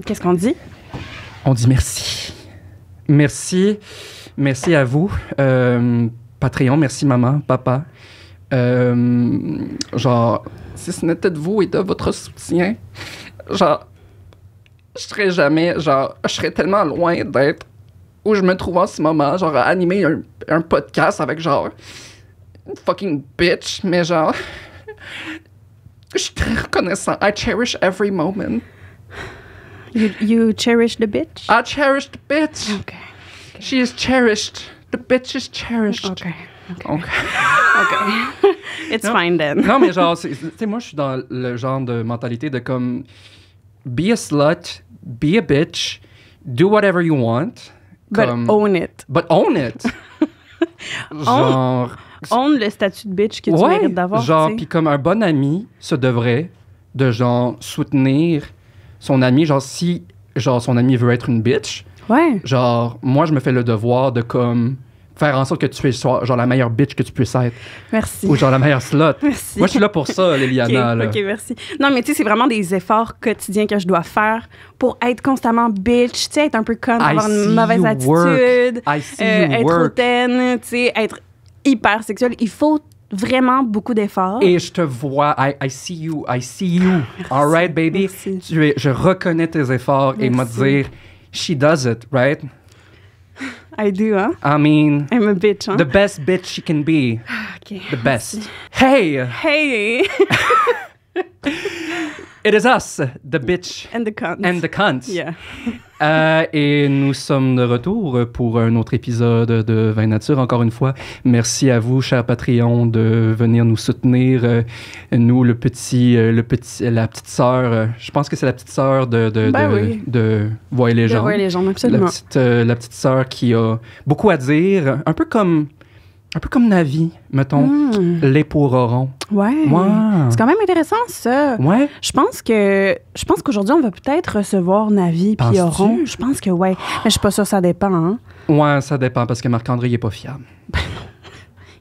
Qu'est-ce qu'on dit? On dit merci. Merci. Merci à vous. Patreon, merci maman, papa. Genre, si ce n'était de vous et de votre soutien, genre, je serais tellement loin d'être où je me trouve en ce moment, genre, à animer un podcast avec, genre, une fucking bitch, mais genre, je suis très reconnaissant. I cherish every moment. You cherish the bitch? I cherish the bitch. Okay. She is cherished. The bitch is cherished. Okay. Okay. It's fine then. Non, mais genre, tu sais, moi, je suis dans le genre de mentalité de comme, be a slut, be a bitch, do whatever you want. But comme, own it. But own it. Genre... Own le statut de bitch que tu mérites d'avoir. Genre, puis comme un bon ami se devrait de, genre, soutenir son ami. Genre, si, genre, son ami veut être une bitch, genre, moi, je me fais le devoir de, comme... faire en sorte que tu sois genre la meilleure bitch que tu puisses être. Merci. Ou genre la meilleure slut. Merci. Moi, je suis là pour ça, Liliana. OK, merci. Non, mais tu sais, c'est vraiment des efforts quotidiens que je dois faire pour être constamment bitch, tu sais, être un peu conne, avoir une mauvaise attitude, être hautaine, tu sais, être hyper sexuelle. Il faut vraiment beaucoup d'efforts. Et je te vois, I see you. Merci. All right, baby? Je reconnais tes efforts et me dire, she does it, right? I do, huh? I mean... I'm a bitch, huh? The best bitch she can be. Okay. The best. Hey! It is us, the bitch. And the cunt. And the cunt. Yeah. Et nous sommes de retour pour un autre épisode de Vin Nature. Encore une fois, merci à vous, chers Patreons, de venir nous soutenir. Nous, la petite sœur, je pense que c'est la petite sœur de Voix et Légende. De Voix et Légende, absolument. La petite sœur qui a beaucoup à dire, un peu comme Navi, mettons, les pourrons. Ouais. C'est quand même intéressant, ça. Ouais. Je pense qu'aujourd'hui, on va peut-être recevoir Navi puis Oron. Je pense que ouais. Mais je suis pas sûre, ça dépend, hein. Ouais, ça dépend, parce que Marc-André, il est pas fiable. Ben non.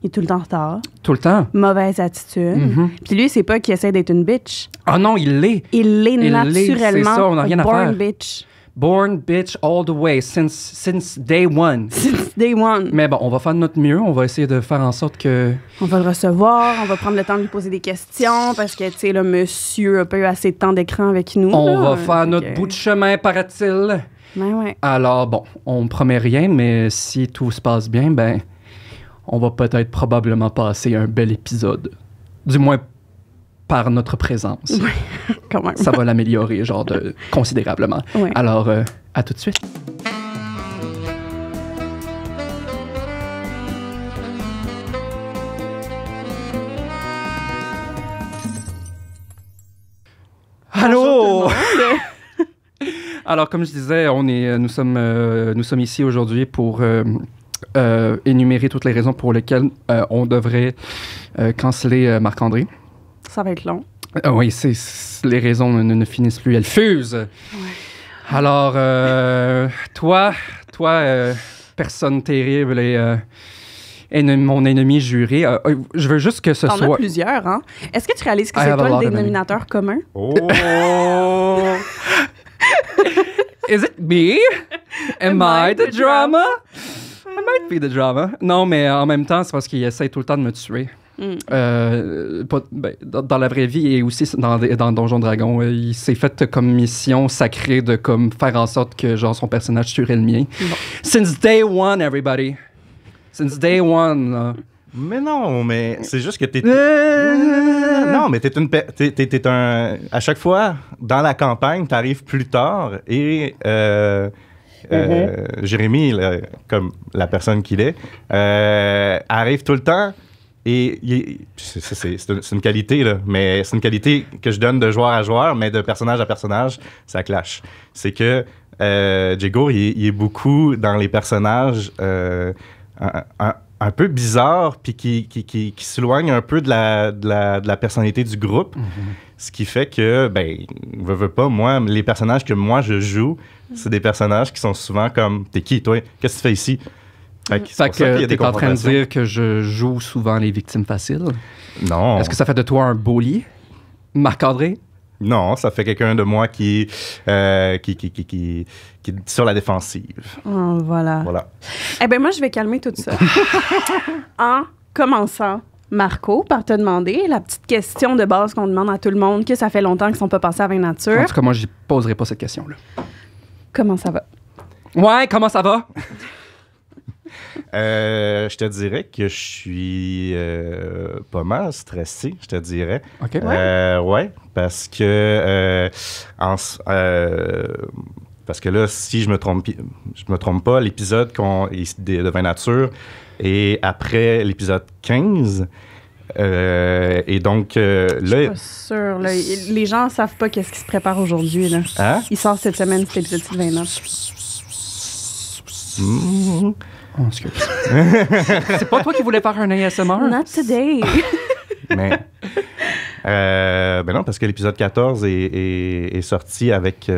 Il est tout le temps en retard. Tout le temps. Mauvaise attitude. Puis lui, c'est pas qu'il essaie d'être une bitch. Ah non, il l'est. Il l'est naturellement. C'est ça, on n'a rien à faire. Born bitch. Born bitch all the way, since day one. Since day one. Mais bon, on va faire de notre mieux. On va essayer de faire en sorte que... On va le recevoir, on va prendre le temps de lui poser des questions parce que, tu sais, le monsieur a pas eu assez de temps d'écran avec nous. On va faire notre bout de chemin, paraît-il. Ben ouais. Alors, bon, on ne promet rien, mais si tout se passe bien, ben, on va peut-être probablement passer un bel épisode. Du moins, par notre présence. Oui, quand même. Ça va l'améliorer, genre, considérablement. Oui. Alors, à tout de suite. Allô! Alors, comme je disais, nous sommes ici aujourd'hui pour énumérer toutes les raisons pour lesquelles on devrait canceller Marc-André. Ça va être long. Oui, les raisons ne finissent plus, elles fusent. Ouais. Alors, toi, personne terrible et mon ennemi juré, je veux juste que ce soit... T'en as plusieurs, hein? Est-ce que tu réalises que c'est toi le dénominateur commun? Oh! Is it me? Am I the drama? I might be the drama. Non, mais en même temps, c'est parce qu'il essaie tout le temps de me tuer. Dans la vraie vie et aussi dans Donjon Dragon, il s'est fait comme mission sacrée de comme faire en sorte que genre son personnage tuerait le mien. Bon. Since day one, everybody. Since day one. Mais non, mais c'est juste que t'es... Non, mais t'es un... À chaque fois, dans la campagne, t'arrives plus tard et... Jérémy, là, comme la personne qu'il est, arrive tout le temps. Et c'est une qualité, là, mais c'est une qualité que je donne de joueur à joueur, mais de personnage à personnage, ça clash. C'est que Djego, il est beaucoup dans les personnages un peu bizarres, puis qui s'éloignent un peu de la personnalité du groupe. Ce qui fait que, veux pas, moi, les personnages que moi je joue, c'est des personnages qui sont souvent comme « T'es qui, toi? Qu'est-ce que tu fais ici? » Fait que t'es en train de dire que je joue souvent les victimes faciles? Non. Est-ce que ça fait de toi un bully, Marc-André? Non, ça fait quelqu'un de moi qui est sur la défensive. Oh, voilà. Voilà. Eh bien, moi, je vais calmer tout ça. En commençant, Marco, par te demander la petite question de base qu'on demande à tout le monde, que ça fait longtemps qu'ils ne sont pas passés à Vin Nature. En tout cas, moi, je poserai pas cette question-là. Comment ça va? Ouais, comment ça va? Je te dirais que je suis pas mal stressé, je te dirais. OK. Ouais, parce que parce que là, si je me trompe pas, l'épisode de Vin Nature est après l'épisode 15. Et donc, là... Je suis pas sûre. Là. Les gens ne savent pas qu'est-ce qui se prépare aujourd'hui. Là. Hein? Il sort cette semaine, cet épisode de 29. Oh, excuse. C'est pas toi qui voulais faire un ASMR? Not today. Mais... ben non, parce que l'épisode 14 est sorti avec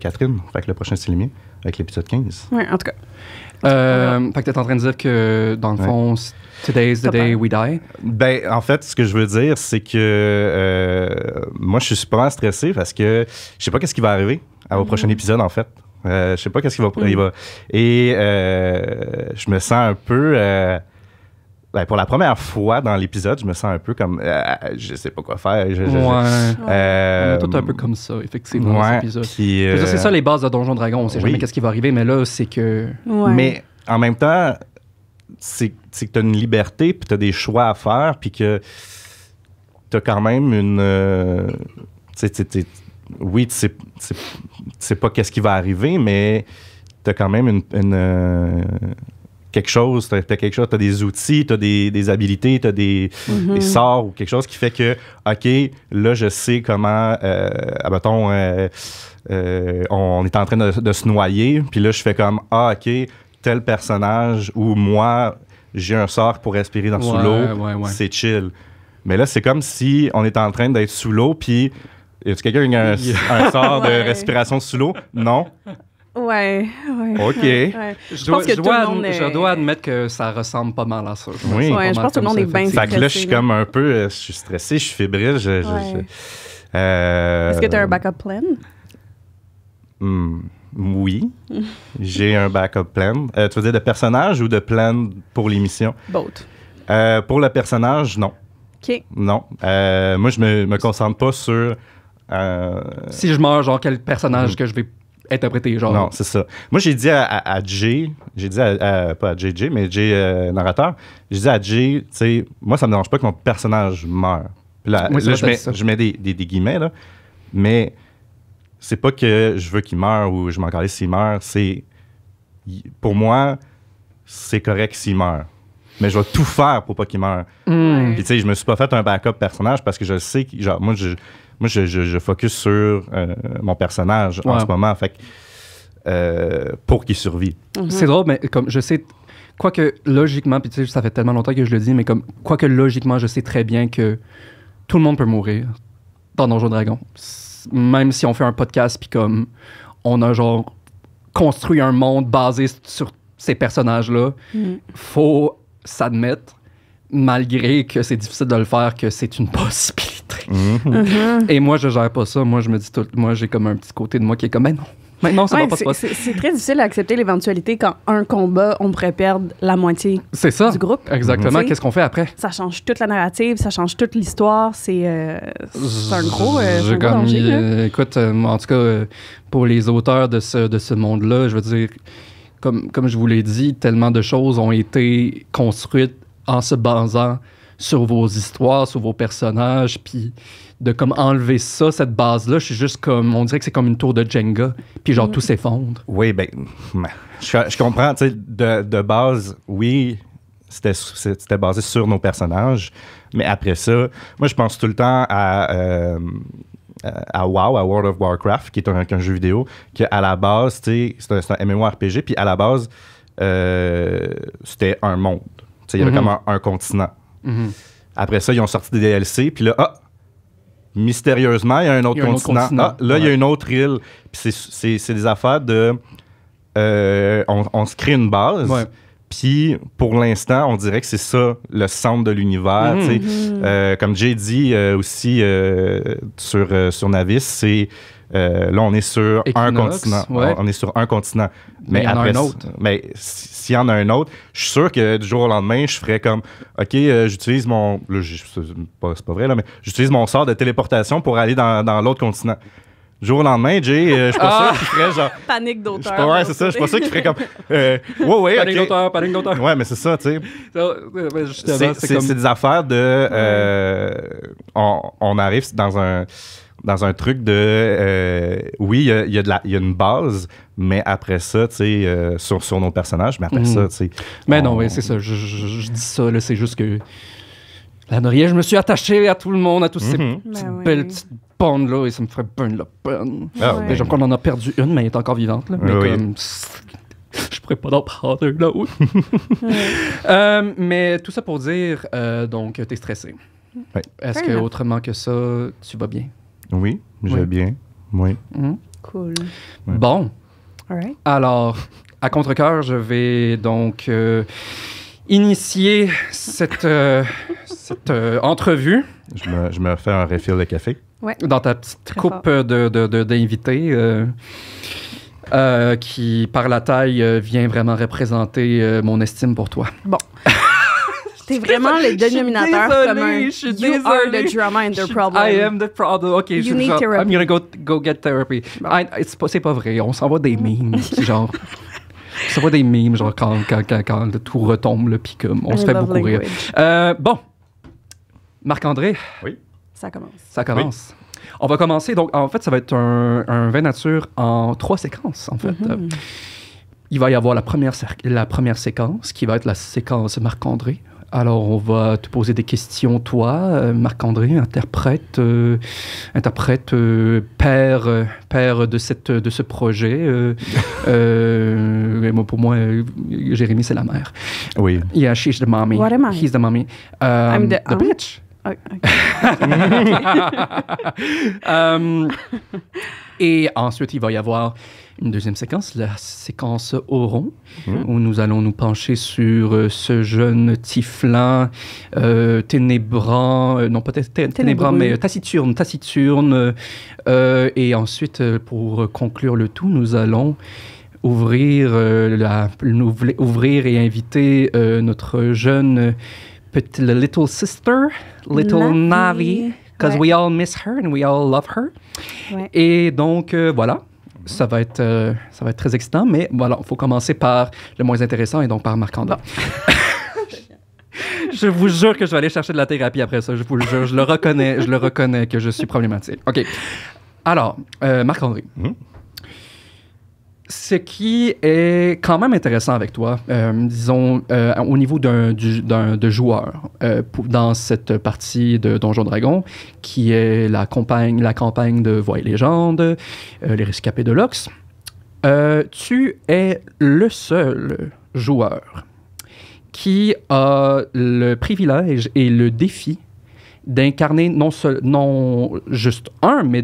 Catherine. Fait que le prochain, c'est le mien, avec l'épisode 15. Oui, en tout cas. Fait que t'es en train de dire que, dans le fond, today's the day we die? Ben, en fait, ce que je veux dire, c'est que moi, je suis super stressé parce que je sais pas qu'est-ce qui va arriver au prochain épisode, en fait. Je sais pas qu'est-ce qu'il va... Et je me sens un peu... ben, pour la première fois dans l'épisode, je me sens un peu comme... je sais pas quoi faire. On est tout un peu comme ça, effectivement, dans cet épisode. Puis, c'est ça, les bases de Donjon Dragon. On sait jamais qu'est-ce qui va arriver, mais là, c'est que... Ouais. Mais en même temps, c'est que tu as une liberté, puis tu as des choix à faire, puis que tu as quand même une... oui, tu sais pas qu'est-ce qui va arriver, mais tu as quand même quelque chose, t'as des outils, t'as des habilités, t'as des sorts ou quelque chose qui fait que, OK, là, je sais comment, mettons, on est en train de se noyer, puis là, je fais comme, OK, tel personnage ou moi, j'ai un sort pour respirer sous l'eau, c'est chill. Mais là, c'est comme si on est en train d'être sous l'eau, puis y a-t-il quelqu'un qui a un sort de respiration sous l'eau? Non. Ouais. OK. Ouais. Je dois admettre que ça ressemble pas mal à ça. Oui. Ouais, je pense que tout le monde est bien stressé. Fait que là, je suis comme un peu... je suis stressé, je suis fébrile. Est-ce que tu as un backup plan? Oui. J'ai un backup plan. Tu veux dire de personnage ou de plan pour l'émission? Both. Pour le personnage, non. OK. Non. Moi, je me concentre pas sur... si je meurs, genre, quel personnage que je vais interpréter, genre... Non, c'est ça. Moi, j'ai dit à Jay, pas à JJ, mais Jay, narrateur, j'ai dit à Jay, tu sais, moi, ça me dérange pas que mon personnage meure. Là, je mets des guillemets, là, mais c'est pas que je veux qu'il meure ou je m'en calisse s'il meurt, c'est... Pour moi, c'est correct s'il meurt. Mais je vais tout faire pour pas qu'il meure. Puis, tu sais, je me suis pas fait un backup personnage parce que je sais que, genre, moi, je focus sur mon personnage en ce moment, fait que, pour qu'il survive. C'est drôle, mais comme je sais, quoique logiquement, puis tu sais, ça fait tellement longtemps que je le dis, mais comme quoique logiquement, je sais très bien que tout le monde peut mourir dans Donjon Dragon. Même si on fait un podcast, puis comme on a genre construit un monde basé sur ces personnages-là, faut s'admettre, malgré que c'est difficile de le faire, que c'est une possibilité. Et moi, je gère pas ça. Moi, je me dis moi, j'ai comme un petit côté de moi qui est comme, mais non, ça va pas se passer. C'est très difficile d'accepter l'éventualité quand un combat, on pourrait perdre la moitié du groupe. Exactement. Qu'est-ce qu'on fait après? Ça change toute la narrative, ça change toute l'histoire. C'est un gros danger. Écoute, en tout cas, pour les auteurs de ce monde-là, je veux dire, comme je vous l'ai dit, tellement de choses ont été construites en se basant sur vos histoires, sur vos personnages, puis de comme enlever ça, cette base-là, je suis juste comme, on dirait que c'est comme une tour de Jenga, puis genre tout s'effondre. Oui, ben, je comprends, tu sais, de base, oui, c'était basé sur nos personnages, mais après ça, moi je pense tout le temps à WoW, à World of Warcraft, qui est un jeu vidéo, qu'à la base, tu sais, c'est un MMORPG, puis à la base, c'était un monde. Tu sais, il y avait comme un continent. Après ça, ils ont sorti des DLC, puis là, mystérieusement, il y a un autre continent. Là, il y a une autre île. Puis c'est des affaires de... on se crée une base, Puis, pour l'instant, on dirait que c'est ça, le centre de l'univers. Comme j'ai dit aussi sur Navis, c'est... là, on est sur un continent. Ouais. On est sur un continent. Mais il y en a un autre. Mais s'il y en a un autre, je suis sûr que du jour au lendemain, je ferais comme, OK, j'utilise mon... Là, c'est pas vrai, là, mais j'utilise mon sort de téléportation pour aller dans l'autre continent. Du jour au lendemain, Jay, je suis pas sûr qu'il ferait genre... Panique d'auteur. Ouais, c'est ça. Je suis pas sûr qu'il ferait comme... ouais, Panique d'auteur. Ouais, mais c'est ça, tu sais. C'est des affaires de... on arrive dans un truc de... oui, il y a une base, mais après ça, tu sais, sur nos personnages, mais après ça, tu sais... Mais non, oui, c'est ça. Je dis ça, là, c'est juste que... La Norielle, je me suis attaché à tout le monde, à tous ces belles petites bandes-là, et ça me ferait burn la peine. Genre qu'on en a perdu une, mais elle est encore vivante, là. Mais comme... Je pourrais pas en prendre une autre. Mais tout ça pour dire, donc, t'es stressé. Oui. Est-ce que autrement que ça, tu vas bien? Oui, je vais bien. Oui. Cool. Ouais. Bon. Alright. Alors, à contre-cœur, je vais donc initier cette entrevue. Je me fais un refill de café. Ouais. Dans ta petite Très coupe d'invités qui, par la taille, vient vraiment représenter mon estime pour toi. Bon. T'es vraiment le dénominateur commun. You are the drama and the problem. I am the problem. OK, You need therapy. I'm gonna go get therapy. Bon. C'est pas vrai. On s'envoie des memes, genre... On s'envoie des memes, genre quand tout retombe, là, puis on se fait beaucoup rire. Bon. Marc-André. Oui. Ça commence. Ça commence. Oui. On va commencer. Donc, en fait, ça va être un vin nature en 3 séquences, en fait. Il va y avoir la première séquence, qui va être la séquence Marc-André. Alors, on va te poser des questions, toi, Marc-André, interprète, père de ce projet. Pour moi, Jérémy, c'est la mère. Oui. Yeah, she's the mommy. What am I? He's the mommy. I'm the aunt? bitch. Et ensuite, il va y avoir une deuxième séquence, la séquence Auron, où nous allons nous pencher sur ce jeune Tieflin ténébrant, non peut-être ténébrant, mais taciturne. Et ensuite, pour conclure le tout, nous allons ouvrir et inviter notre jeune little sister, little Navi, because we all miss her and we all love her. Ouais. Et donc, voilà. Ça va être très excitant, mais voilà, il faut commencer par le moins intéressant et donc par Marc-André. Bon. Je vous jure que je vais aller chercher de la thérapie après ça, je vous le jure, je le reconnais que je suis problématique. OK. Alors, Marc-André. Ce qui est quand même intéressant avec toi, disons, au niveau de joueur, dans cette partie de Donjons Dragons, qui est la campagne de Voix et Légendes, les Rescapés de Lox, tu es le seul joueur qui a le privilège et le défi d'incarner non juste un, mais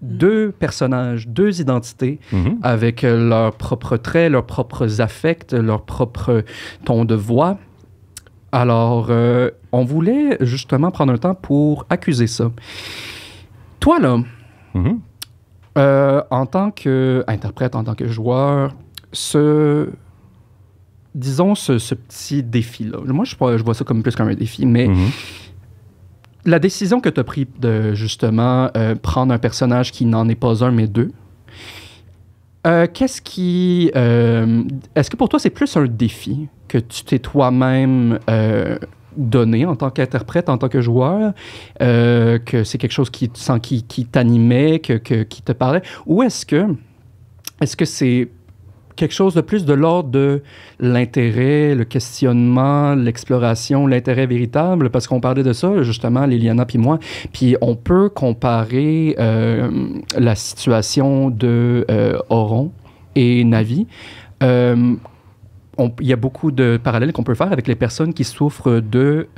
deux personnages, deux identités avec leurs propres traits, leurs propres affects, leur propre ton de voix. Alors, on voulait justement prendre un temps pour accuser ça. Toi, là, en tant qu'interprète, en tant que joueur, ce petit défi-là, moi, je vois ça comme plus comme un défi, mais... La décision que tu as prise de, justement, prendre un personnage qui n'en est pas un, mais deux, est-ce que pour toi, c'est plus un défi que tu t'es toi-même donné en tant qu'interprète, en tant que joueur, que c'est quelque chose qui t'animait, qui te parlait, ou est-ce que c'est quelque chose de plus de l'ordre de l'intérêt, le questionnement, l'exploration, l'intérêt véritable, parce qu'on parlait de ça, justement, Liliana puis moi, puis on peut comparer la situation de Auron et Navi. Il y a beaucoup de parallèles qu'on peut faire avec les personnes qui souffrent de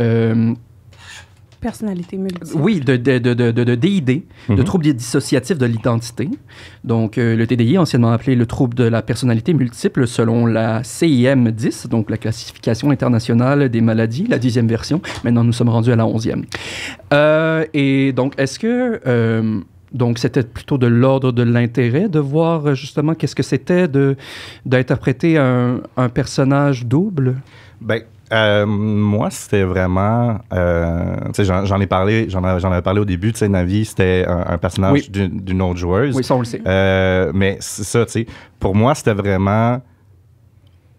Personnalité multiple. Oui, de DID, de trouble dissociatif de l'identité. Donc, le TDI, anciennement appelé le trouble de la personnalité multiple, selon la CIM-10, donc la classification internationale des maladies, la 10e version. Maintenant, nous sommes rendus à la 11e. Et donc, est-ce que... donc, c'était plutôt de l'ordre de l'intérêt de voir justement qu'est-ce que c'était d'interpréter un personnage double? Ben, moi, c'était vraiment... tu sais, j'en avais parlé au début. Tu sais, Navi, c'était un personnage d'une autre joueuse. Oui, ça, on le sait. Mais c'est ça, tu sais. Pour moi, c'était vraiment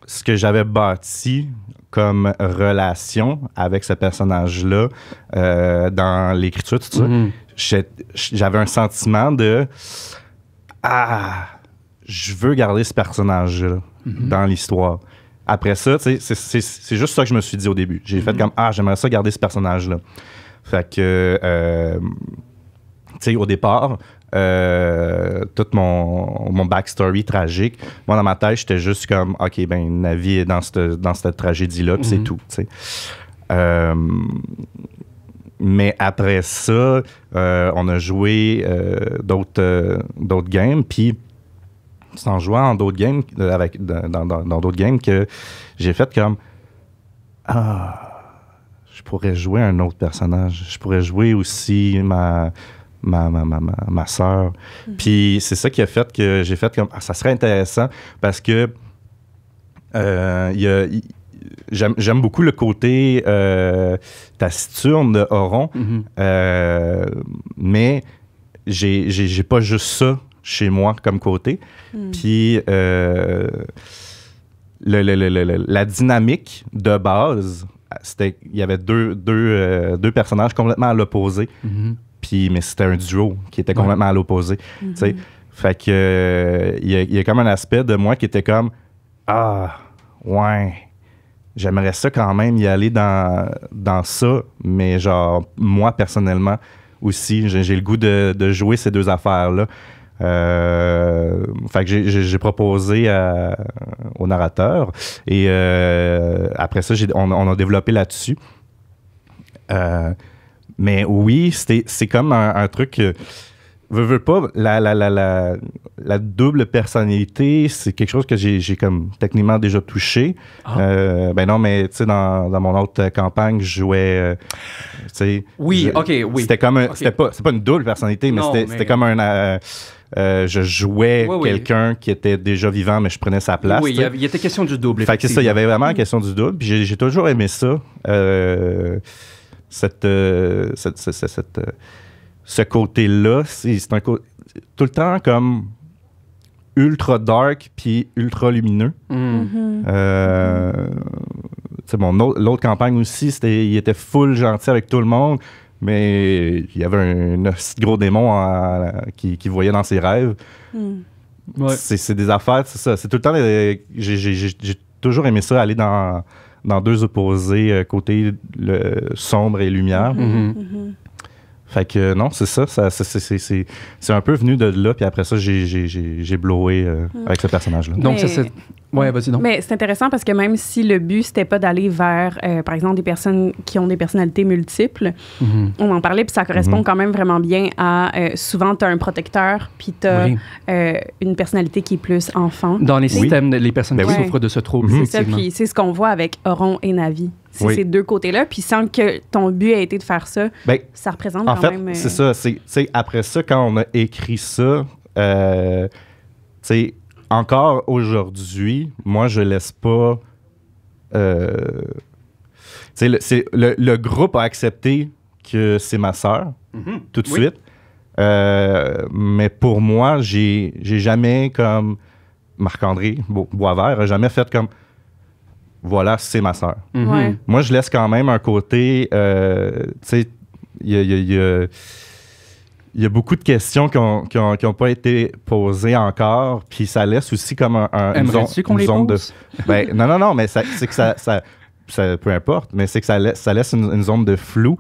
ce que j'avais bâti comme relation avec ce personnage-là dans l'écriture, tout ça. J'avais un sentiment de... je veux garder ce personnage-là dans l'histoire. Après ça, c'est juste ça que je me suis dit au début. J'ai fait comme, j'aimerais ça garder ce personnage-là. Fait que, tu sais, au départ, tout mon backstory tragique, moi, dans ma tête, j'étais juste comme, OK, ben, Navi est dans cette tragédie-là, puis c'est tout, tu sais. Mais après ça, on a joué d'autres games, puis c'est en jouant en d'autres games, dans d'autres games, que j'ai fait comme je pourrais jouer un autre personnage. Je pourrais jouer aussi ma sœur. Puis c'est ça qui a fait que j'ai fait comme ça serait intéressant parce que j'aime beaucoup le côté taciturne de Auron, mais j'ai pas juste ça chez moi comme côté. Puis la dynamique de base, il y avait deux personnages complètement à l'opposé. Mais c'était un duo qui était complètement à l'opposé. T'sais. Fait que il y a comme un aspect de moi qui était comme j'aimerais ça quand même y aller dans ça, mais genre moi personnellement aussi, j'ai le goût de jouer ces deux affaires-là. Fait que j'ai proposé au narrateur et après ça, on a développé là-dessus. Mais oui, c'est comme un truc... veux pas, la double personnalité, c'est quelque chose que j'ai comme techniquement déjà touché. Ben non, mais tu sais, dans mon autre campagne, je jouais... tu sais... Oui. C'était comme... c'est pas une double personnalité, mais c'était comme un... je jouais quelqu'un qui était déjà vivant, mais je prenais sa place. Oui, il était question du double. Fait que ça, il y avait vraiment la question du double. Puis j'ai toujours aimé ça. Ce côté-là, c'est un côté tout le temps comme ultra dark puis ultra lumineux. L'autre campagne aussi, il était full gentil avec tout le monde. Mais il y avait un gros démon qui voyait dans ses rêves. C'est des affaires, c'est ça. C'est tout le temps... J'ai toujours aimé ça, aller dans deux opposés, côté sombre et lumière. Fait que non, c'est ça. C'est un peu venu de là, puis après ça, j'ai blowé avec ce personnage-là. Donc, c'est... Ouais, vas-y, donc. Mais c'est intéressant parce que même si le but, c'était pas d'aller vers, par exemple, des personnes qui ont des personnalités multiples, on en parlait, puis ça correspond quand même vraiment bien à... souvent, tu as un protecteur, puis tu as une personnalité qui est plus enfant. Dans les systèmes, les personnes qui souffrent de ce trouble, c'est ça, puis c'est ce qu'on voit avec Auron et Navi. C'est ces deux côtés-là, puis sans que ton but ait été de faire ça, ça représente quand même... En fait, c'est ça. C'est après ça, quand on a écrit ça, tu sais... Encore aujourd'hui, moi, je laisse pas... le groupe a accepté que c'est ma sœur, tout de suite. Mais pour moi, j'ai jamais, comme Marc-André Boisvert, a jamais fait comme... Voilà, c'est ma sœur. Moi, je laisse quand même un côté... tu sais, il y a beaucoup de questions qui ont pas été posées encore, puis ça laisse aussi comme une zone de... Ben, non, mais c'est que ça peu importe, mais c'est que ça laisse une zone de flou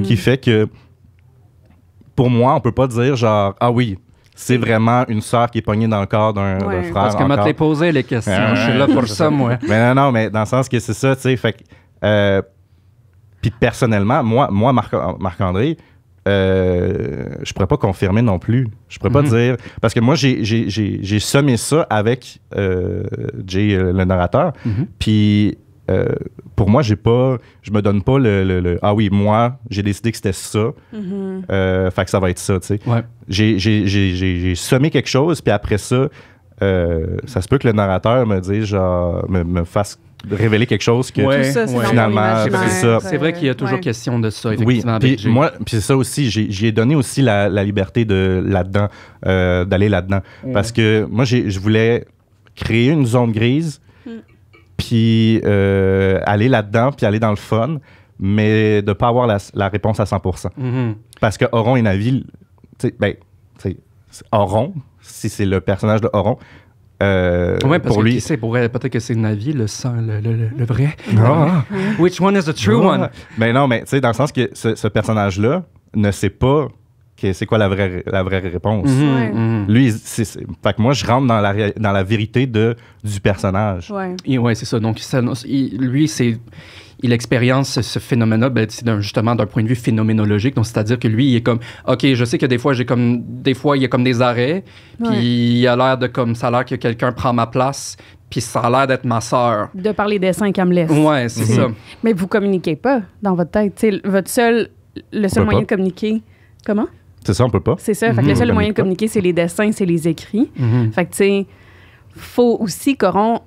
qui fait que, pour moi, on peut pas dire genre, oui, c'est vraiment une sœur qui est pognée dans le corps d'un frère. Parce que m'a posé les questions, je suis là pour ça, moi. Mais non, mais dans le sens que c'est ça, tu sais, fait que... Puis personnellement, moi Marc-André, je pourrais pas confirmer non plus. Je pourrais pas dire... Parce que moi, j'ai sommé ça avec Jay, le narrateur. Puis pour moi, je me donne pas le ah oui, moi, j'ai décidé que c'était ça. Fait que ça va être ça, tu sais. Ouais. J'ai sommé quelque chose, puis après ça, ça se peut que le narrateur me dise, genre, me fasse révéler quelque chose que finalement, c'est ça. C'est vrai qu'il y a toujours question de ça, effectivement. Oui, puis moi, puis c'est ça aussi, j'ai donné aussi la liberté là-dedans, d'aller là-dedans. Parce que moi, je voulais créer une zone grise, puis aller là-dedans, puis aller dans le fun, mais de ne pas avoir la réponse à 100%. Parce que Auron et Navi, Auron, si c'est le personnage de Auron, parce pour que lui, qui sait, peut-être que c'est Navi, le vrai. Which one is the true one? Mais non, mais tu sais, dans le sens que ce personnage-là ne sait pas c'est quoi la vraie réponse. Lui, fait que moi, je rentre dans la vérité du personnage. Oui, c'est ça. Donc, lui, il expérience ce phénomène-là justement d'un point de vue phénoménologique. Donc, c'est-à-dire que lui, il est comme, OK, je sais que des fois, il y a comme des arrêts, puis il a l'air ça a l'air que quelqu'un prend ma place, puis ça a l'air d'être ma sœur. De par les dessins qu'elle me laisse. Ouais, c'est ça. Mais vous communiquez pas dans votre tête. T'sais, le seul moyen de communiquer... Comment? C'est ça, on peut pas. C'est ça. Fait que le seul moyen de communiquer, c'est les dessins, c'est les écrits. Fait que, tu sais, faut aussi qu'Auron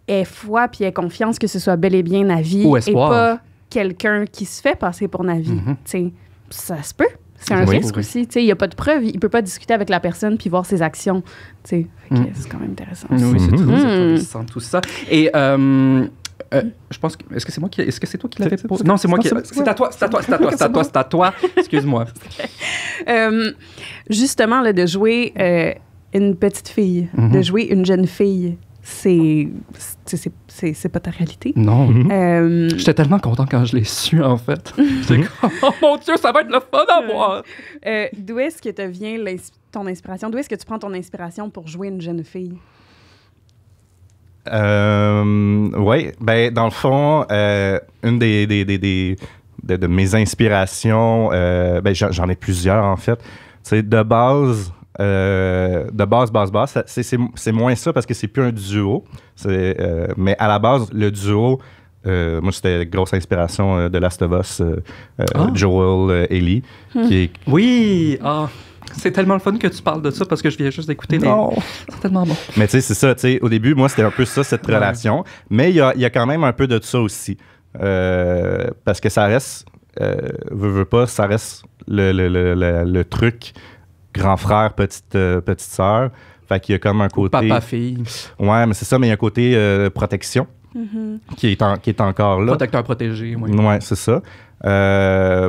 ait foi puis ait confiance que ce soit bel et bien Navi et pas quelqu'un qui se fait passer pour Navi. Tu sais, ça se peut. C'est un risque aussi. Tu sais, il n'y a pas de preuve. Il peut pas discuter avec la personne puis voir ses actions. Tu sais, c'est quand même intéressant. Oui, c'est très intéressant, tout ça. Et... je pense que... Est-ce que c'est toi qui l'avais posé? Non, c'est moi qui... C'est à toi. Excuse-moi. Justement, là, de jouer une petite fille, de jouer une jeune fille, c'est pas ta réalité. Non. J'étais tellement content quand je l'ai su, en fait. J'étais comme, oh mon Dieu, ça va être le fun à voir! D'où est-ce que te vient ton inspiration? D'où est-ce que tu prends ton inspiration pour jouer une jeune fille? Oui, ben dans le fond, une de mes inspirations, ben j'en ai plusieurs en fait. C'est de base, c'est moins ça parce que c'est plus un duo. Mais à la base, le duo, moi c'était grosse inspiration de Last of Us, Joel, Ellie, qui est... Oui. C'est tellement le fun que tu parles de ça parce que je viens juste d'écouter. C'est tellement bon. Mais tu sais, c'est ça. Tu sais, au début, moi, c'était un peu ça, cette relation. Mais il y a quand même un peu de ça aussi. Parce que ça reste, veux pas, ça reste le truc grand frère, petite sœur. Fait qu'il y a comme un côté... Papa-fille. Ouais, mais c'est ça, mais il y a un côté protection qui est encore là. Protecteur protégé, oui. Ouais, c'est ça.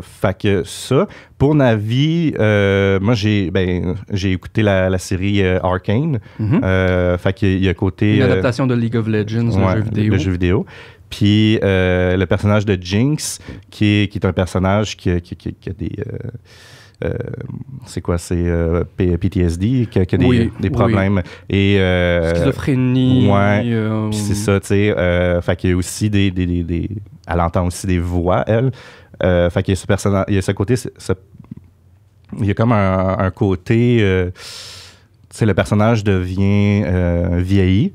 Fait que ça. Pour Navi, moi, j'ai écouté la série Arcane. Fait qu'il y a côté... Une adaptation de League of Legends, le jeu vidéo. Puis le personnage de Jinx, qui est un personnage qui a des... c'est quoi? C'est PTSD, qui a des problèmes. Et, schizophrénie. Ouais. Puis c'est ça, tu sais. Fait qu'il y a aussi elle entend aussi des voix, elle. Fait qu'il y a ce personnage, il y a ce côté, il y a comme un côté, tu sais, le personnage devient vieilli,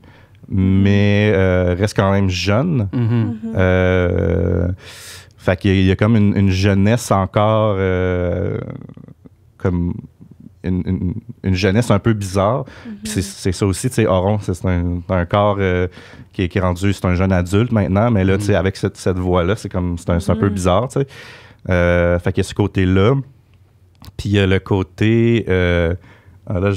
mais reste quand même jeune. Fait qu'il y a comme une jeunesse encore, comme une jeunesse un peu bizarre. Puis c'est ça aussi, tu sais, Auron, c'est un corps qui est rendu, c'est un jeune adulte maintenant, mais là, tu sais, avec cette voix-là, c'est un peu bizarre, tu sais. Fait qu'il y a ce côté-là. Puis il y a le côté... là,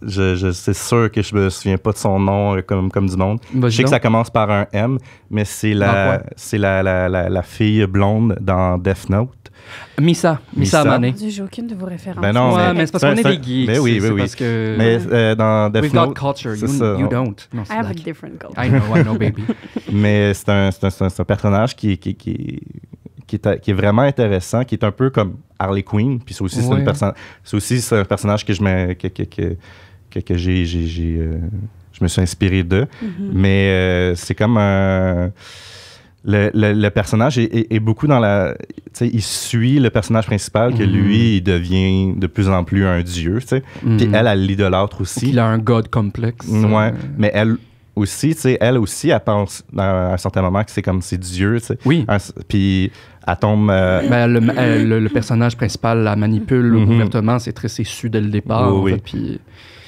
c'est sûr que je me souviens pas de son nom comme du monde. Je sais que ça commence par un M, mais c'est la fille blonde dans Death Note. Misa Mané. J'ai aucune de vos références. Ben non, mais c'est parce qu'on est des geeks. Ben oui. Parce que mais dans Death We've Note, got culture, you don't. No, I have a different culture. I know, baby. Mais c'est un personnage qui est vraiment intéressant, qui est un peu comme Harley Quinn, puis c'est aussi un personnage que je me suis inspiré d'eux. Mais c'est comme un... le personnage est beaucoup dans la... Tu sais, il suit le personnage principal, que lui, il devient de plus en plus un dieu, tu sais. Puis elle l'idolâtre aussi. Il a un god complexe. Ouais, mais elle aussi, tu sais, elle pense à un certain moment que c'est comme c'est Dieu, tu sais. Oui. Puis elle tombe... le personnage principal la manipule ouvertement, c'est su dès le départ. Oui. En fait, puis...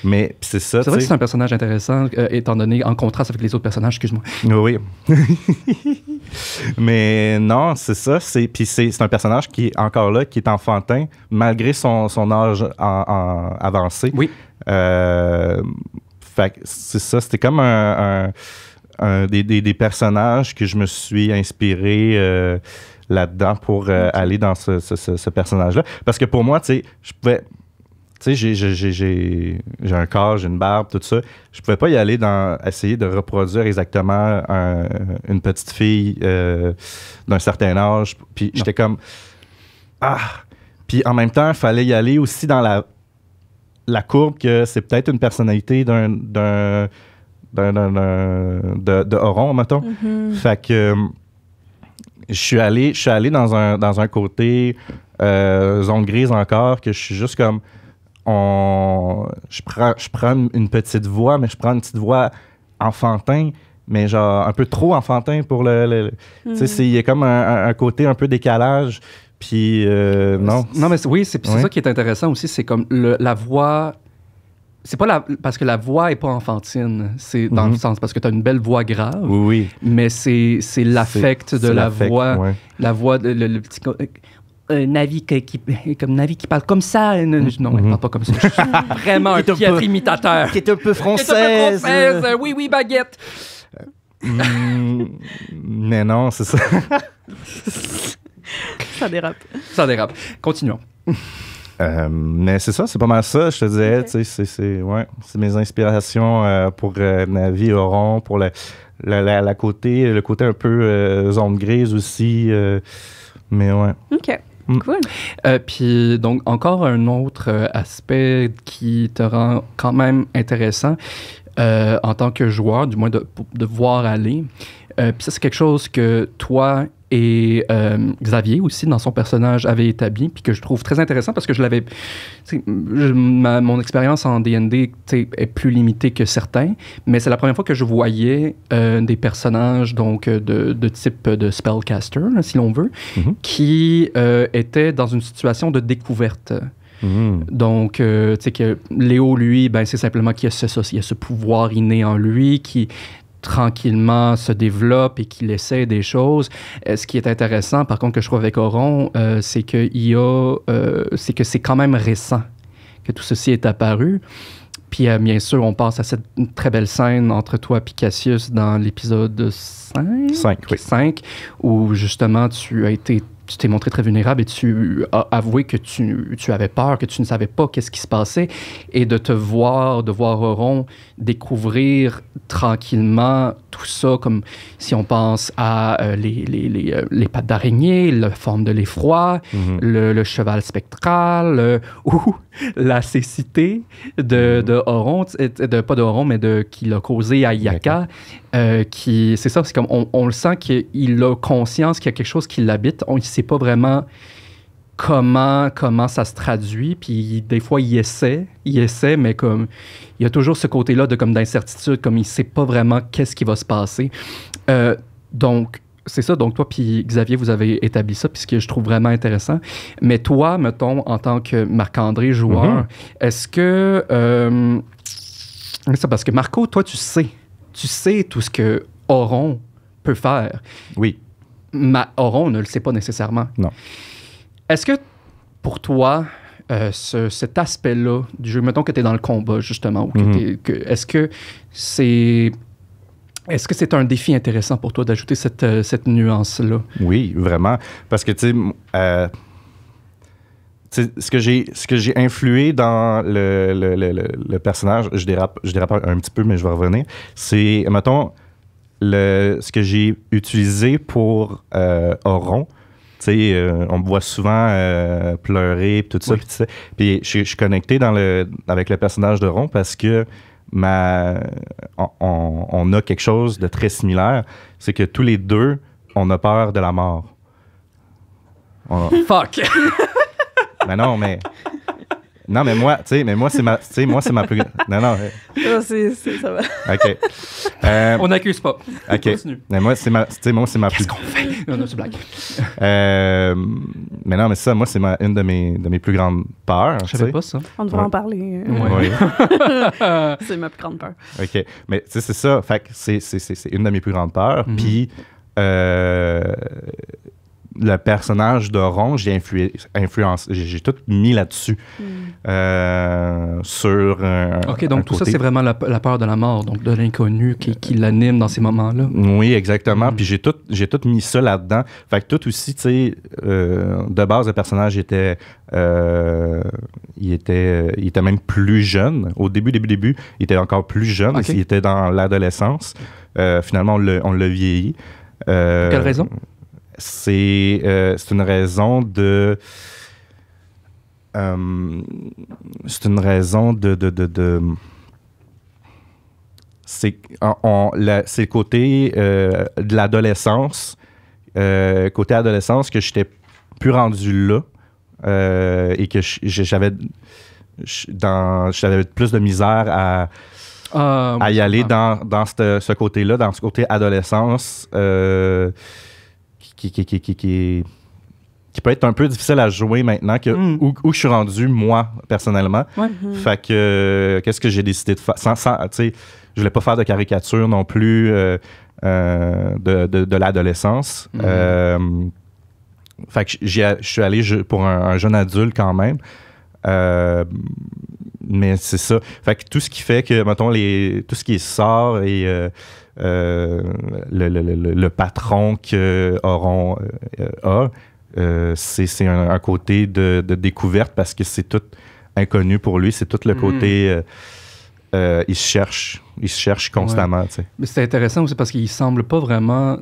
Mais c'est ça, c'est vrai que c'est un personnage intéressant, étant donné, en contraste avec les autres personnages, excuse-moi. Oui. Mais non, c'est ça. Puis c'est un personnage qui est encore là, qui est enfantin, malgré son âge avancé. Oui. Fait que c'est ça. C'était comme des personnages que je me suis inspiré là-dedans pour aller dans ce personnage-là. Parce que pour moi, tu sais, je pouvais... Tu sais, j'ai un corps, j'ai une barbe, tout ça. Je pouvais pas y aller essayer de reproduire exactement une petite fille d'un certain âge. Puis j'étais comme... Ah! Puis en même temps, il fallait y aller aussi dans la courbe que c'est peut-être une personnalité de Auron, mettons. Fait que je suis allé dans un côté zone grise encore, que je suis juste comme... Je prends une petite voix, mais je prends une petite voix enfantin, mais genre un peu trop enfantin pour tu sais, il y a comme un côté un peu décalage, puis non. Non, mais oui, c'est ça qui est intéressant aussi, c'est comme la voix... C'est pas parce que la voix est pas enfantine, c'est dans le sens, parce que tu as une belle voix grave, oui. Mais c'est l'affect de la voix, ouais. La voix, le petit... Navi qui parle comme ça. Non, elle parle pas comme ça. Je suis vraiment un piètre imitateur. Qui est un peu française. Oui, baguette. Mais non, c'est ça. Ça dérape. Continuons. Mais c'est ça, c'est pas mal ça, je te disais. Okay. C'est mes inspirations pour Navi, Auron, pour le côté un peu zone grise aussi. Mais ouais. OK. Cool. Puis, donc, encore un autre aspect qui te rend quand même intéressant en tant que joueur, du moins de voir aller. Puis ça, c'est quelque chose que toi et Xavier aussi, dans son personnage, avait établi, puis que je trouve très intéressant parce que je l'avais... mon expérience en D&D est plus limitée que certains, mais c'est la première fois que je voyais des personnages donc, de type de spellcaster, là, si l'on veut, qui étaient dans une situation de découverte. Donc, tu sais que Léo, lui, ben, c'est simplement qu'il y a ce pouvoir inné en lui qui tranquillement se développe et qu'il essaie des choses. Ce qui est intéressant, par contre, que je trouve avec Auron, c'est que c'est quand même récent que tout ceci est apparu. Puis, bien sûr, on passe à cette très belle scène entre toi et Cassius dans l'épisode 5, où justement, tu t'es montré très vulnérable et tu as avoué que tu avais peur, que tu ne savais pas qu'est-ce qui se passait, et de voir Auron découvrir tranquillement tout ça, comme si on pense à les pattes d'araignée, la forme de l'effroi, le cheval spectral, ou la cécité de Auron, pas d'Auron, mais qu'il a causé à Yaka. C'est ça, c'est comme on le sent qu'il a conscience qu'il y a quelque chose qui l'habite. On ne sait pas vraiment comment ça se traduit, puis des fois il essaie, mais comme il y a toujours ce côté-là d'incertitude, comme il ne sait pas vraiment qu'est-ce qui va se passer. Donc, c'est ça. Donc, toi puis Xavier, vous avez établi ça, puis ce que je trouve vraiment intéressant. Mais toi, mettons, en tant que Marc-André joueur, est-ce que... c'est ça, parce que Marco, toi, tu sais tout ce que Auron peut faire. Oui. Auron ne le sait pas nécessairement. Non. Est-ce que, pour toi, cet aspect-là du jeu, mettons que tu es dans le combat, justement, ou est-ce que c'est un défi intéressant pour toi d'ajouter cette nuance-là? Oui, vraiment. Parce que, tu sais, ce que j'ai influé dans le personnage, je dérape un petit peu, mais je vais revenir, c'est, mettons, ce que j'ai utilisé pour Auron. Tu sais, on me voit souvent pleurer, tout ça, puis je suis connecté avec le personnage d'Auron parce que on a quelque chose de très similaire. C'est que tous les deux, on a peur de la mort. Fuck! Mais non, mais... Non, mais moi, c'est ma plus... Non, non. Ça va. OK. On n'accuse pas. OK. Continue. Mais moi, c'est ma plus... Qu'est-ce qu'on fait? Non, c'est blague. Mais non, mais ça, moi, c'est une de mes plus grandes peurs. Je savais pas ça. On devrait en parler. Oui. C'est ma plus grande peur. OK. Mais tu sais, c'est ça. Fait que c'est une de mes plus grandes peurs. Puis... le personnage d'Oron, j'ai tout mis là-dessus. Sur OK, donc tout ça, c'est vraiment la peur de la mort, donc de l'inconnu qui l'anime dans ces moments-là. Oui, exactement. Puis j'ai tout mis ça là-dedans. Fait que tout aussi, tu sais, de base, le personnage était même plus jeune. Au début, il était encore plus jeune. Okay. Il était dans l'adolescence. Finalement, on l'a vieilli. Pour quelle raison? C'est une raison de... c'est une raison de c'est le côté de l'adolescence, côté adolescence, que j'étais plus rendu là et que j'avais plus de misère à y aller dans ce côté-là, dans ce côté adolescence qui peut être un peu difficile à jouer maintenant où je suis rendu, moi, personnellement. Ouais. Fait que, qu'est-ce que j'ai décidé de faire? Tu sais, je voulais pas faire de caricature non plus de l'adolescence. Fait que je suis allé pour un jeune adulte quand même. Mais c'est ça. Fait que tout ce qui fait que, mettons, tout ce qui est sort et le patron que Oron a, c'est un côté de découverte parce que c'est tout inconnu pour lui. C'est tout le côté... il se cherche constamment. Ouais. Mais c'est intéressant aussi parce qu'il semble pas vraiment...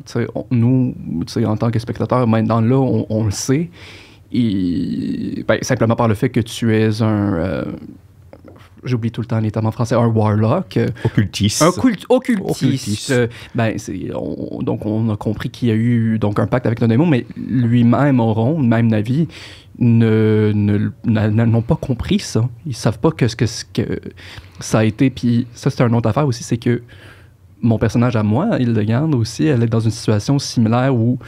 Nous, en tant que spectateurs, maintenant là, on le sait. Simplement par le fait que tu es un... j'oublie tout le temps les termes en français, un warlock. Occultiste. Occultiste. Donc, on a compris qu'il y a eu donc, un pacte avec le démon, mais lui-même, Oron, même Navi, n'ont pas compris ça. Ils savent pas que ça a été. Puis ça, c'est une autre affaire aussi, c'est que mon personnage à moi, Hildegard aussi, elle est dans une situation similaire où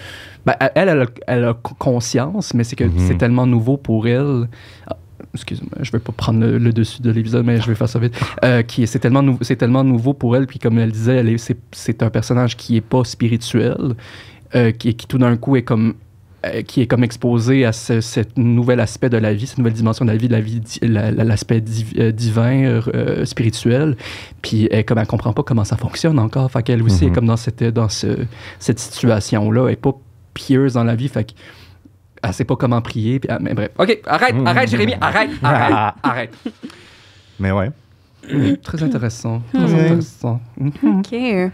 elle a conscience, mais c'est que c'est tellement nouveau pour elle. Excuse-moi, je ne vais pas prendre le dessus de l'épisode, mais je vais faire ça vite. C'est tellement nouveau pour elle, puis comme elle disait, c'est un personnage qui n'est pas spirituel, qui tout d'un coup est comme exposé à ce nouvel aspect de la vie, cette nouvelle dimension de la vie, l'aspect divin, spirituel. Puis elle comprend pas comment ça fonctionne encore. Fait qu'elle aussi est comme dans cette situation-là. Elle n'est pas pieuse dans la vie. Fait qu'elle sait pas comment prier. Puis, mais bref. OK, arrête, Jérémy, arrête. Mais ouais. Très intéressant. Très intéressant. OK. Ben,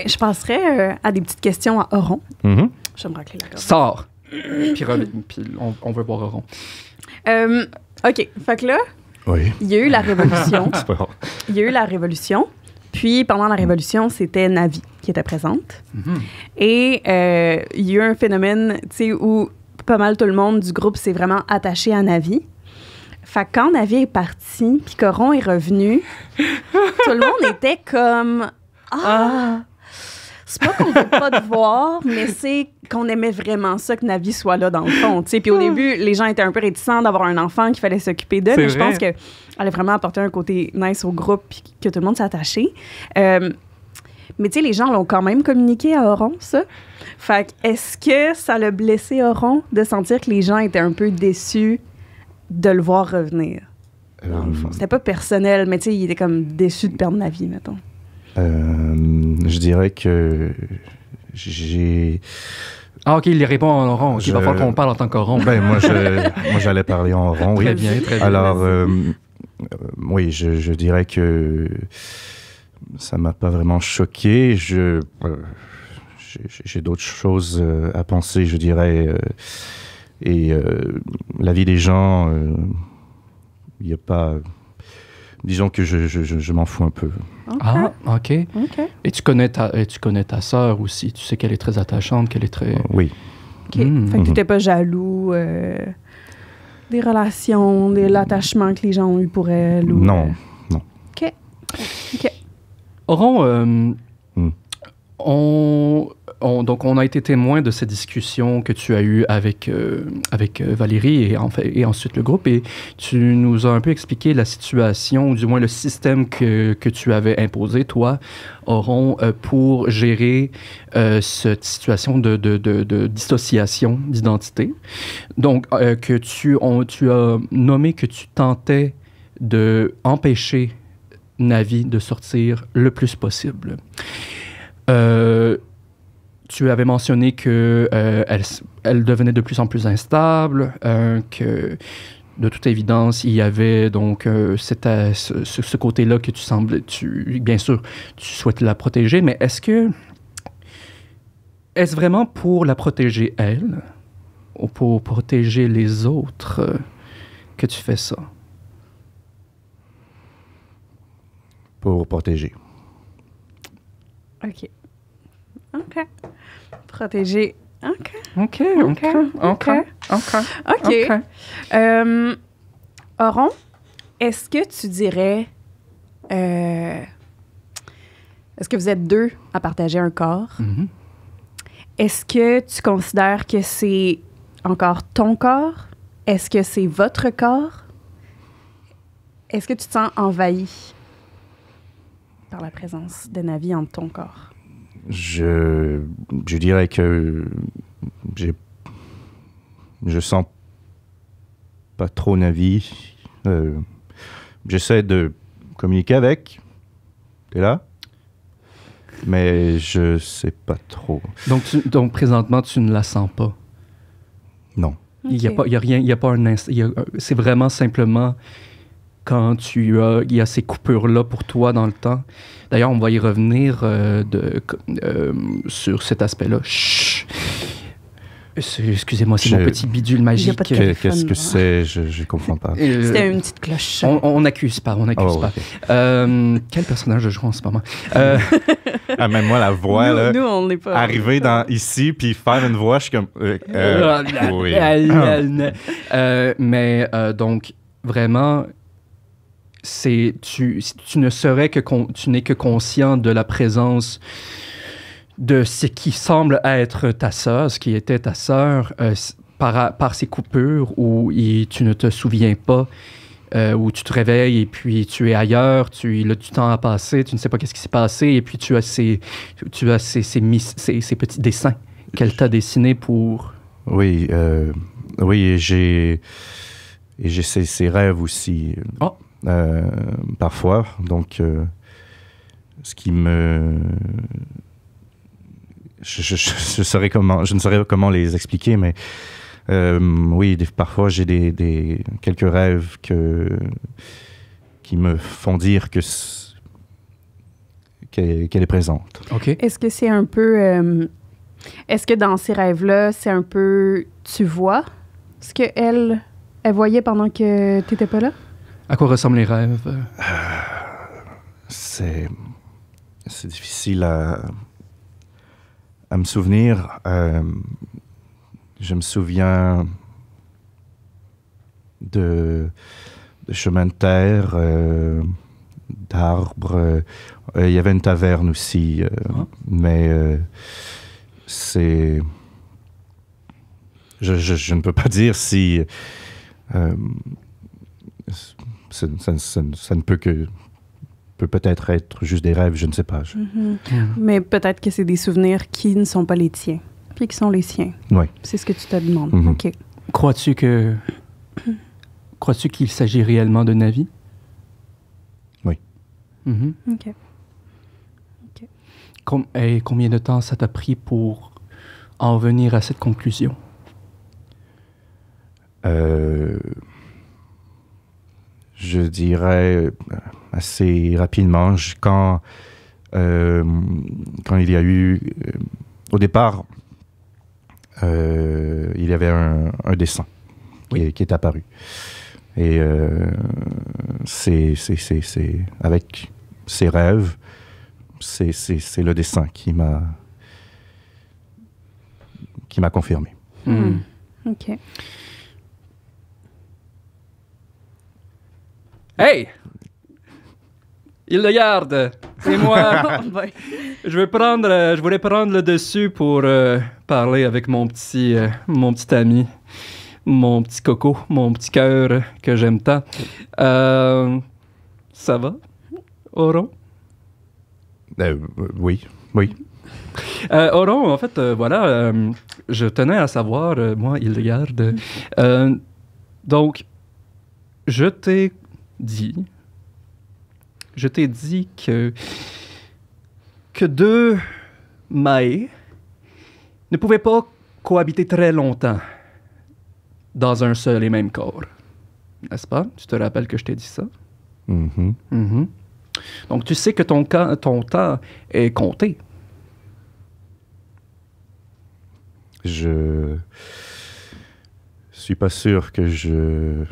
je passerais à des petites questions à Oron. Je vais me racler la gorge. Sors! Puis on veut boire Oron. OK. Fait que là, il y a eu la Révolution. C'est pas grave. Il y a eu la Révolution. Puis, pendant la Révolution, c'était Navi qui était présente. Et il y a eu un phénomène, tu sais, où pas mal tout le monde du groupe s'est vraiment attaché à Navi. Fait que quand Navi est parti, puis qu'Oron est revenu, tout le monde était comme... C'est pas qu'on veut pas te voir, mais c'est qu'on aimait vraiment ça, que Navi soit là dans le fond. Puis au début, les gens étaient un peu réticents d'avoir un enfant qu'il fallait s'occuper d'eux, mais je pense qu'elle a vraiment apporté un côté nice au groupe puis que tout le monde s'est attaché. Mais tu sais, les gens l'ont quand même communiqué à Oron, ça. Fait que est-ce que ça l'a blessé Oron de sentir que les gens étaient un peu déçus de le voir revenir? Dans le fond. C'était pas personnel, mais tu sais, il était comme déçu de perdre Navi, mettons. Je dirais que j'ai... Ah, OK, il répond en Oron. Il va falloir qu'on parle en tant qu'Oron. Ben, moi, j'allais parler en Oron, oui. Très bien. Alors, oui, je dirais que ça m'a pas vraiment choqué. J'ai d'autres choses à penser, je dirais. Et la vie des gens, il n'y a pas... disons que je m'en fous un peu. Okay. Ah, OK. OK. Et tu connais ta sœur aussi. Tu sais qu'elle est très attachante, qu'elle est très... Oui. OK. Fait que tu n'étais pas jaloux des relations, de l'attachement que les gens ont eu pour elle? Ou, Non, non. OK. OK. Oron, donc on a été témoin de cette discussion que tu as eue avec Valérie et ensuite le groupe, et tu nous as un peu expliqué la situation, ou du moins le système que tu avais imposé, toi, Oron, pour gérer cette situation de dissociation d'identité. Donc, que tu as nommé que tu tentais de empêcher Navi de sortir le plus possible. Tu avais mentionné que elle devenait de plus en plus instable, que de toute évidence, il y avait donc ce côté-là que bien sûr, tu souhaites la protéger, mais est-ce vraiment pour la protéger elle ou pour protéger les autres que tu fais ça? Pour protéger. OK. OK. Protéger. OK. OK. OK. OK. OK. Oron, est-ce que tu dirais... est-ce que vous êtes deux à partager un corps? Mm-hmm. Est-ce que tu considères que c'est encore ton corps? Est-ce que c'est votre corps? Est-ce que tu te sens envahi par la présence de Navi entre ton corps? Je dirais que je sens pas trop Navi. J'essaie de communiquer avec. T'es là? Mais je sais pas trop. Donc présentement, tu ne la sens pas? Non. Okay. Il y a rien, il y a pas un instant. C'est vraiment simplement quand il y a ces coupures-là pour toi dans le temps. D'ailleurs, on va y revenir sur cet aspect-là. Chut! Excusez-moi, c'est mon petit bidule magique. Qu'est-ce que c'est? Je comprends pas. C'était une petite cloche. On n'accuse pas, pas. Okay. Quel personnage je joue en ce moment? Même moi, la voix, nous, on n'est pas... Arriver ici, puis faire une voix, je suis comme... oui. Mais donc, vraiment... tu n'es que conscient de la présence de ce qui semble être ta sœur, ce qui était ta sœur, par ces coupures où tu ne te souviens pas, où tu te réveilles et puis tu es ailleurs, le temps a passé, tu ne sais pas qu'est-ce qui s'est passé, et puis tu as ces petits dessins qu'elle t'a dessinés pour... Oui, et j'ai ces rêves aussi. Oh. Parfois, donc ce qui me... Je ne saurais comment les expliquer, mais oui, parfois j'ai quelques rêves qui me font dire qu'elle est présente. OK. Est-ce que c'est un peu... est-ce que dans ces rêves-là, c'est un peu... Tu vois ce qu'elle voyait pendant que tu n'étais pas là? À quoi ressemblent les rêves? C'est difficile à me souvenir. Je me souviens de chemins de terre, d'arbres. Il y avait une taverne aussi, mais c'est... Je ne peux pas dire si... ça ne peut peut-être être juste des rêves, je ne sais pas. Mais peut-être que c'est des souvenirs qui ne sont pas les tiens, puis qui sont les siens. Oui. C'est ce que tu te demandes. OK. Crois-tu qu'il s'agit réellement de Navi? Oui. OK. Et combien de temps ça t'a pris pour en venir à cette conclusion? Je dirais assez rapidement, quand il y a eu... au départ, il y avait un dessin qui est apparu. Et c'est avec ses rêves, c'est le dessin qui m'a confirmé. OK. Hey! Hildegarde, c'est moi. Je voulais prendre le dessus pour parler avec mon petit ami, mon petit coco, mon petit cœur que j'aime tant. Ça va, Auron? Oui. Auron, en fait, voilà, je tenais à savoir, moi, Hildegarde, donc, je t'ai dit que deux Mae ne pouvaient pas cohabiter très longtemps dans un seul et même corps. N'est-ce pas? Tu te rappelles que je t'ai dit ça? Donc, tu sais que ton temps est compté. Je suis pas sûr que je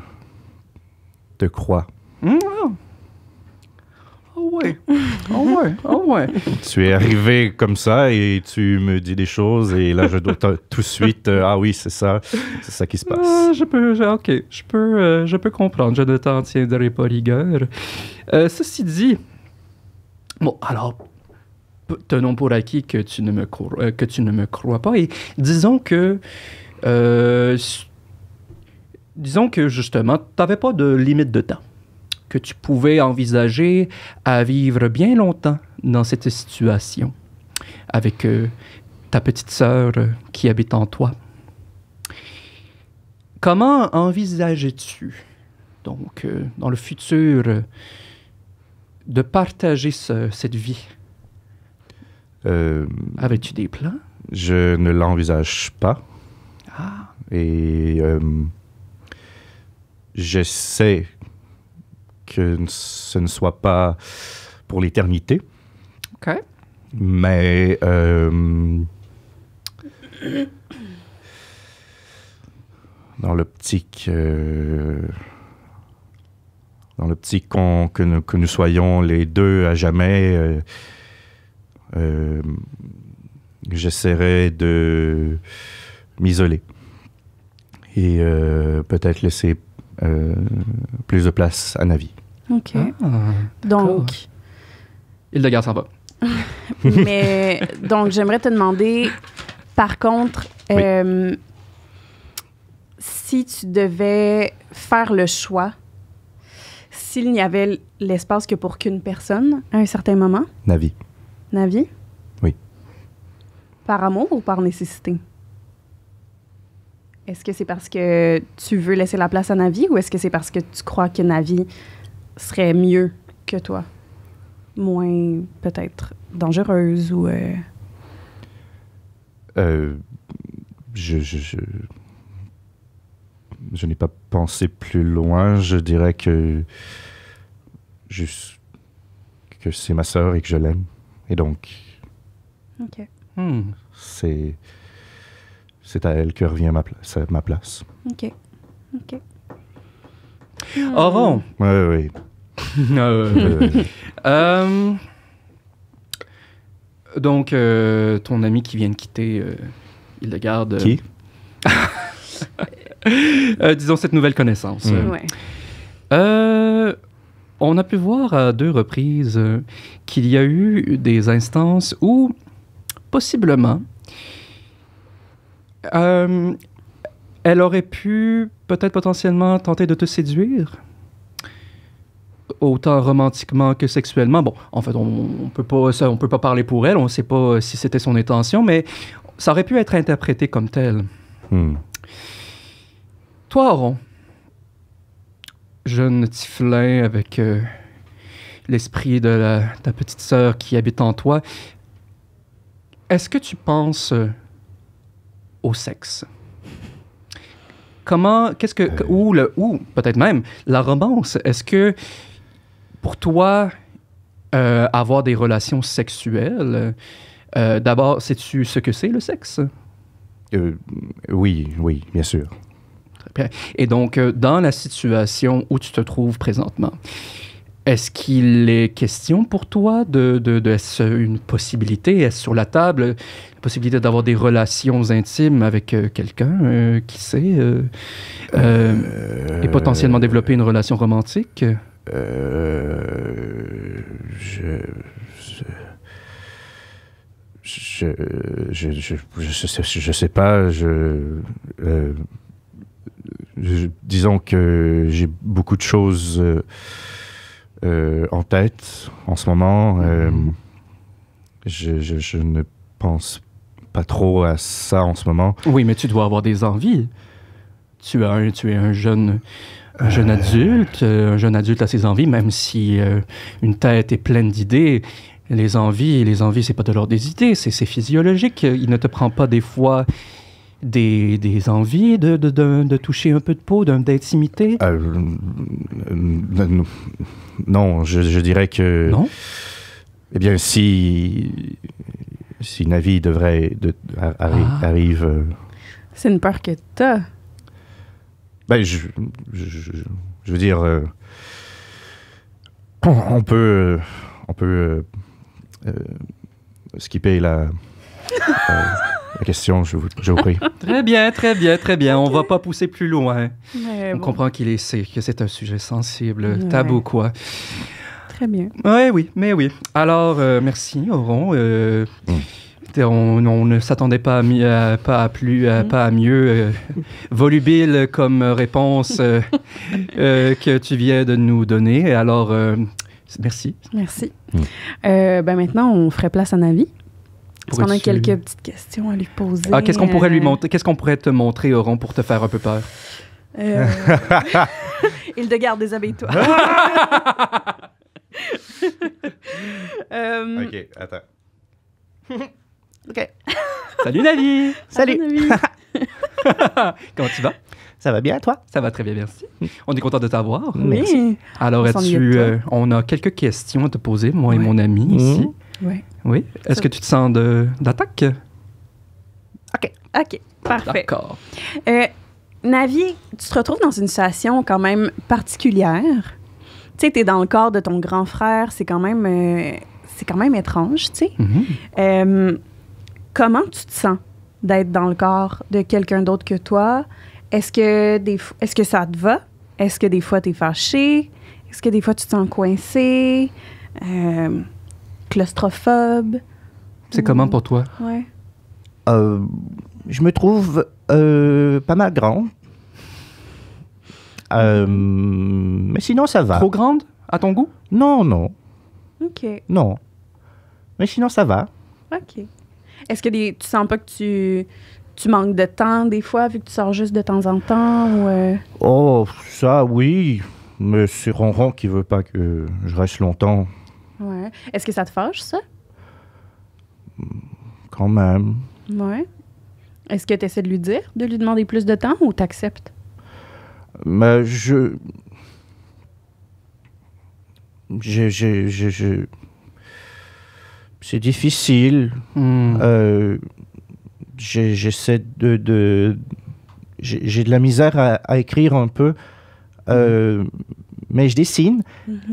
te crois. Oh ouais. Tu es arrivé comme ça et tu me dis des choses et là je dois tout de suite ah oui c'est ça qui se passe. Je peux comprendre. Je ne t'en tiendrai pas rigueur. Ceci dit, bon alors tenons pour acquis que tu ne me crois pas et disons que justement tu n'avais pas de limite de temps, que tu pouvais envisager à vivre bien longtemps dans cette situation avec ta petite sœur qui habite en toi. Comment envisageais-tu, donc, dans le futur, de partager cette vie? Avais-tu des plans? Je ne l'envisage pas. Et j'essaie que ce ne soit pas pour l'éternité. OK. Mais dans l'optique que nous soyons les deux à jamais, j'essaierai de m'isoler et peut-être laisser plus de place à Navi. OK. Donc... Hildegarde s'en va. Mais, donc, j'aimerais te demander, par contre, oui. Si tu devais faire le choix, s'il n'y avait l'espace que pour qu'une personne à un certain moment? Navi. Navi? Oui. Par amour ou par nécessité? Est-ce que c'est parce que tu veux laisser la place à Navi ou est-ce que c'est parce que tu crois que Navi serait mieux que toi? Moins, peut-être, dangereuse ou... Je n'ai pas pensé plus loin. Je dirais que juste que c'est ma sœur et que je l'aime. Et donc, OK. C'est à elle que revient ma place. OK. Auron. Oui. Donc, ton ami qui vient de quitter Hildegarde... Qui? Disons cette nouvelle connaissance. Ouais. On a pu voir à 2 reprises qu'il y a eu des instances où, possiblement, elle aurait pu, peut-être potentiellement, tenter de te séduire, autant romantiquement que sexuellement. Bon, en fait, on peut pas parler pour elle, on ne sait pas si c'était son intention, mais ça aurait pu être interprété comme tel. Toi, Auron, jeune Tieflin avec l'esprit de ta petite sœur qui habite en toi, est-ce que tu penses au sexe? Comment, ou peut-être même la romance, est-ce que pour toi, avoir des relations sexuelles, d'abord, sais-tu ce que c'est le sexe? Oui, bien sûr. bien. Et donc, dans la situation où tu te trouves présentement, est-ce qu'il est question pour toi est-ce une possibilité, est-ce sur la table, la possibilité d'avoir des relations intimes avec quelqu'un, qui sait, et potentiellement développer une relation romantique? Je sais pas. Disons que j'ai beaucoup de choses en tête en ce moment. Je ne pense pas trop à ça en ce moment. Oui, mais tu dois avoir des envies. Tu es un jeune adulte. Un jeune adulte a ses envies, même si une tête est pleine d'idées. Les envies, c'est pas de l'ordre des idées, c'est physiologique. Il ne te prend pas des fois des envies de toucher un peu de peau, d'intimité? Non, je dirais que... Non? Eh bien, si Navi arrive... C'est une peur que t'as. Ben, je veux dire... on peut skipper la question, je vous prie. Très bien. On va pas pousser plus loin. On Bon. comprend que c'est un sujet sensible, tabou, quoi. Très bien. Oui. Alors, merci, Auron. On ne s'attendait pas à mieux. Volubile comme réponse que tu viens de nous donner. Alors, merci. Merci. Maintenant, on ferait place à Navi. Parce qu'on a quelques petites questions à lui poser. Ah, qu'est-ce qu'on pourrait lui montrer? Qu'est-ce qu'on pourrait te montrer, Auron, pour te faire un peu peur? Hildegarde, déshabille-toi. OK, attends. OK. Salut, Navi! Salut! Navi. Comment tu vas? Ça va bien, toi? Ça va très bien, merci. On est content de t'avoir. Oui. Alors, on a quelques questions à te poser, moi et mon ami ici. Oui. Oui. Est-ce que tu te sens d'attaque? OK, parfait. D'accord. Navi, tu te retrouves dans une situation quand même particulière. Tu sais, t'es dans le corps de ton grand frère, c'est quand même étrange, tu sais. Mm-hmm. Comment tu te sens d'être dans le corps de quelqu'un d'autre que toi? Est-ce que ça te va? Est-ce que des fois t'es fâché? Est-ce que des fois tu te sens coincé? Claustrophobe? C'est comment pour toi? Ouais. Je me trouve pas mal grand. Mais sinon, ça va. Trop grande, à ton goût? Non. OK. Non. Mais sinon, ça va. OK. Est-ce que tu sens pas que tu manques de temps des fois, vu que tu sors juste de temps en temps? Ou Oh, ça, oui. Mais c'est Ronron qui veut pas que je reste longtemps. Ouais. Est-ce que ça te fâche, ça? Quand même. Ouais. Est-ce que tu essaies de lui dire, de lui demander plus de temps ou t'acceptes? Mais c'est difficile. J'essaie j'ai de la misère à écrire un peu, mais je dessine.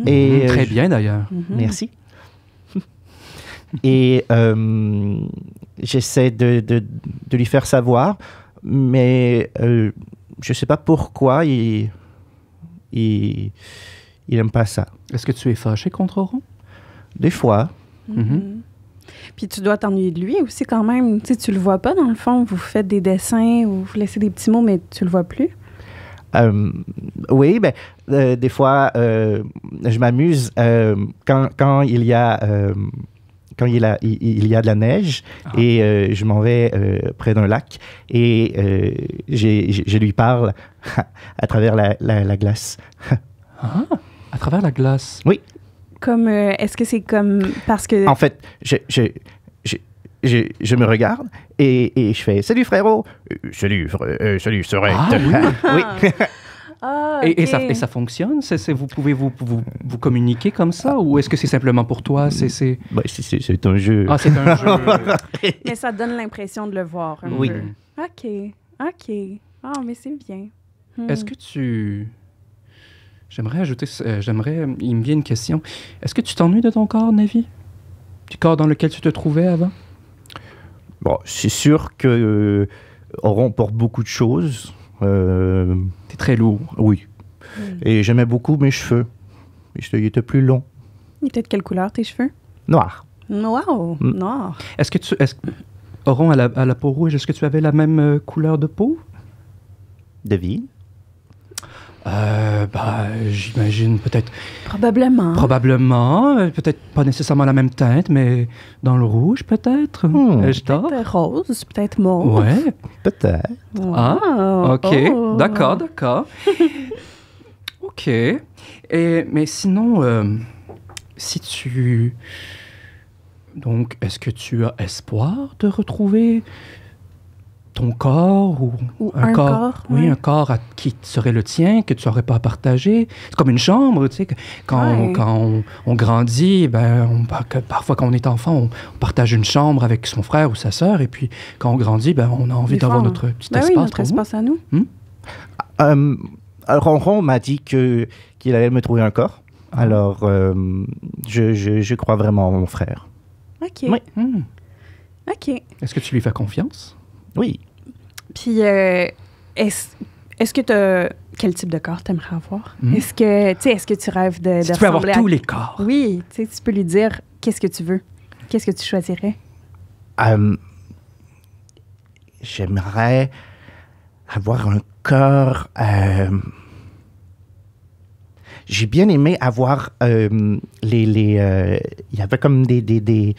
Et Très bien, d'ailleurs. Merci. Et j'essaie de lui faire savoir, mais je ne sais pas pourquoi il n'aime pas ça. Est-ce que tu es fâché contre Auron? Des fois. Puis tu dois t'ennuyer de lui aussi quand même. Tu sais, tu le vois pas dans le fond. Vous faites des dessins ou vous laissez des petits mots, mais tu le vois plus. Oui, des fois, je m'amuse quand il y a... quand il y a de la neige et je m'en vais près d'un lac et je lui parle à travers la glace. À travers la glace? Oui. Comme, est-ce que c'est comme parce que... En fait, je me regarde et je fais « Salut frérot! Salut Sorette! » Oui. Ah, Et ok. ça fonctionne? Vous pouvez vous communiquer comme ça? Ou est-ce que c'est simplement pour toi? C'est un jeu. Ah, c'est un jeu. Mais ça donne l'impression de le voir un Oui. peu. OK. Ah, mais c'est bien. est-ce que tu... J'aimerais ajouter... il me vient une question. Est-ce que tu t'ennuies de ton corps, Navi? Du corps dans lequel tu te trouvais avant? Bon, c'est sûr que Auron porte beaucoup de choses. T'es très lourd. Oui. Et j'aimais beaucoup mes cheveux. Ils étaient plus longs. Ils étaient de quelle couleur, tes cheveux? Noirs. Wow, noir. Auron, à la peau rouge, est-ce que tu avais la même couleur de peau? Devine. J'imagine peut-être... Probablement. Peut-être pas nécessairement la même teinte, mais dans le rouge, peut-être. Peut-être rose, peut-être mauve. Ouais. Peut-être. Wow. Ah, OK. Oh. D'accord. OK. Mais sinon, si tu... Donc, est-ce que tu as espoir de retrouver ton corps ou un corps? Oui, ouais. un corps qui serait le tien, que tu n'aurais pas à partager. C'est comme une chambre, tu sais, quand on grandit, parfois quand on est enfant, on partage une chambre avec son frère ou sa sœur, et puis quand on grandit, on a envie d'avoir notre petit espace. Oui, notre espace à nous. Ronron m'a dit qu'il allait me trouver un corps. Alors, je crois vraiment en mon frère. OK. Oui. OK. Est-ce que tu lui fais confiance? Oui. Puis, est-ce que tu as... Quel type de corps t'aimerais avoir? Est-ce que tu rêves de tu peux avoir tous les corps. Oui, tu peux lui dire qu'est-ce que tu veux. Qu'est-ce que tu choisirais? J'aimerais avoir un corps... J'ai bien aimé avoir il y avait comme des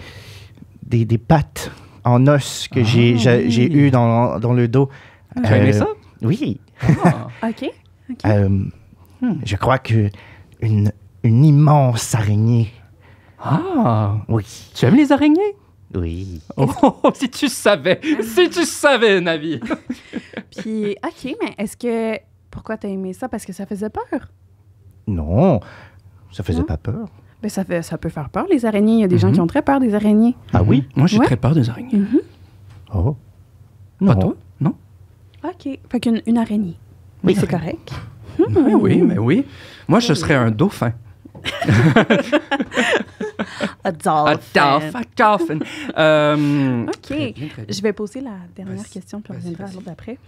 pattes en os que j'ai eu dans le dos. Tu as aimé ça? Oui. OK. Je crois que une immense araignée. Ah! Oui. Tu aimes les araignées? Oui. Oh, si tu savais, Navi! Puis, OK, mais est-ce que... Pourquoi t'as aimé ça? Parce que ça faisait peur? Non, ça faisait pas peur. Ben, ça peut faire peur, les araignées. Il y a des gens qui ont très peur des araignées. Ah oui? Moi, j'ai très peur des araignées. Oh. Pas toi? Non? OK. Fait qu'une araignée. Oui, c'est correct. Oui. Moi, je serais un dauphin. A dolphin. OK. Très bien. Je vais poser la dernière question, puis on reviendra à l'autre d'après.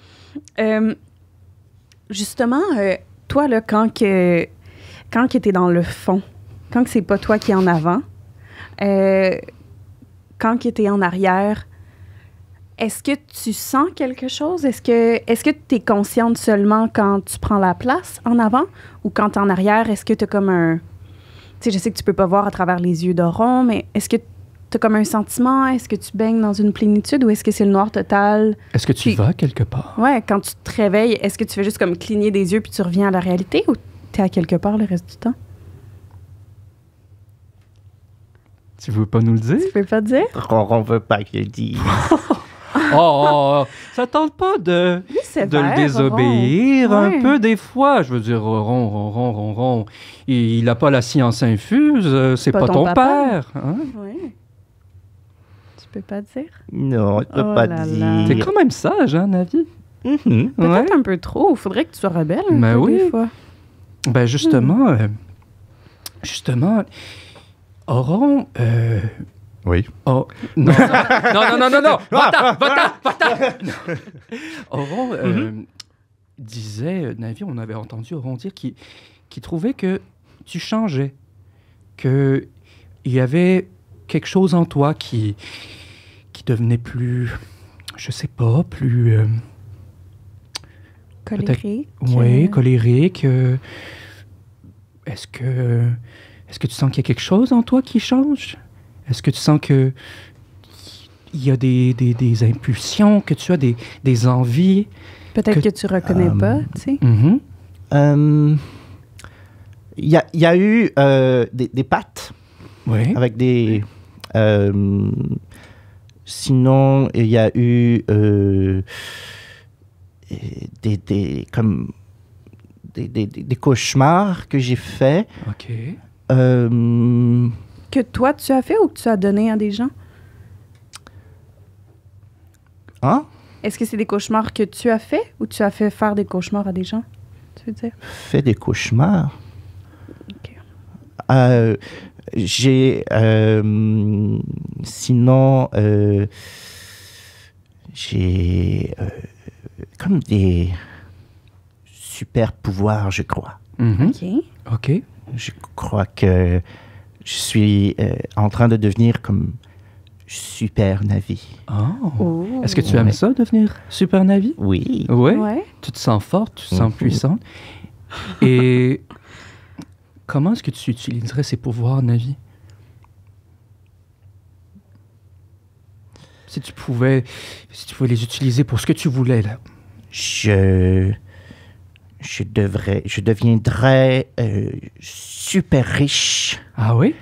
Justement, toi, là, quand que t'es dans le fond, quand que c'est pas toi qui es en avant, quand que t'es en arrière, est-ce que tu sens quelque chose? Est-ce que tu es consciente seulement quand tu prends la place en avant ou quand tu es en arrière? Est-ce que tu as comme un... Tu sais, je sais que tu peux pas voir à travers les yeux d'Auron, mais est-ce que tu as comme un sentiment? Est-ce que tu baignes dans une plénitude ou est-ce que c'est le noir total? Est-ce que tu vas quelque part? Ouais, quand tu te réveilles, est-ce que tu fais juste comme cligner des yeux puis tu reviens à la réalité ou tu es à quelque part le reste du temps? Tu veux pas nous le dire? Tu peux pas dire? On veut pas que je le dise. Ça tente pas de sévère, le désobéir Auron. un peu des fois. Je veux dire, Ron, il n'a pas la science infuse, c'est pas ton père. Hein? Oui. Tu peux pas dire? Non, je peux Oh pas là dire. là. T'es quand même sage, hein, Navi? Mhm. Peut-être un peu trop. Il faudrait que tu sois rebelle un Ben peu oui. des fois. Ben justement, Auron... Oui. Oh, non. Non. Va-t'en. Auron disait, Navi, on avait entendu Auron dire qu'il trouvait que tu changeais, qu'il y avait quelque chose en toi qui devenait plus, je sais pas, plus... Colérique. Oui, colérique. Est-ce que tu sens qu'il y a quelque chose en toi qui change? Est-ce que tu sens que il y a des impulsions, que tu as des envies? Peut-être que tu reconnais pas, tu sais. Mm-hmm. Il y a eu des pattes Oui. avec des... sinon, il y a eu des cauchemars que j'ai faits. OK. Que toi, tu as fait ou que tu as donné à des gens? Hein? Est-ce que c'est des cauchemars que tu as fait ou tu as fait faire des cauchemars à des gens? tu veux dire? Fait des cauchemars. OK. Sinon, j'ai comme des super pouvoirs, je crois. OK. OK. Je crois que je suis en train de devenir comme Super Navi. Oh. Est-ce que tu aimes ça, devenir Super Navi? Oui. Oui. Ouais. Tu te sens forte, tu te sens puissante. Et comment est-ce que tu utiliserais ces pouvoirs, Navi? Si tu pouvais les utiliser pour ce que tu voulais, là. Je deviendrais super riche. Ah oui?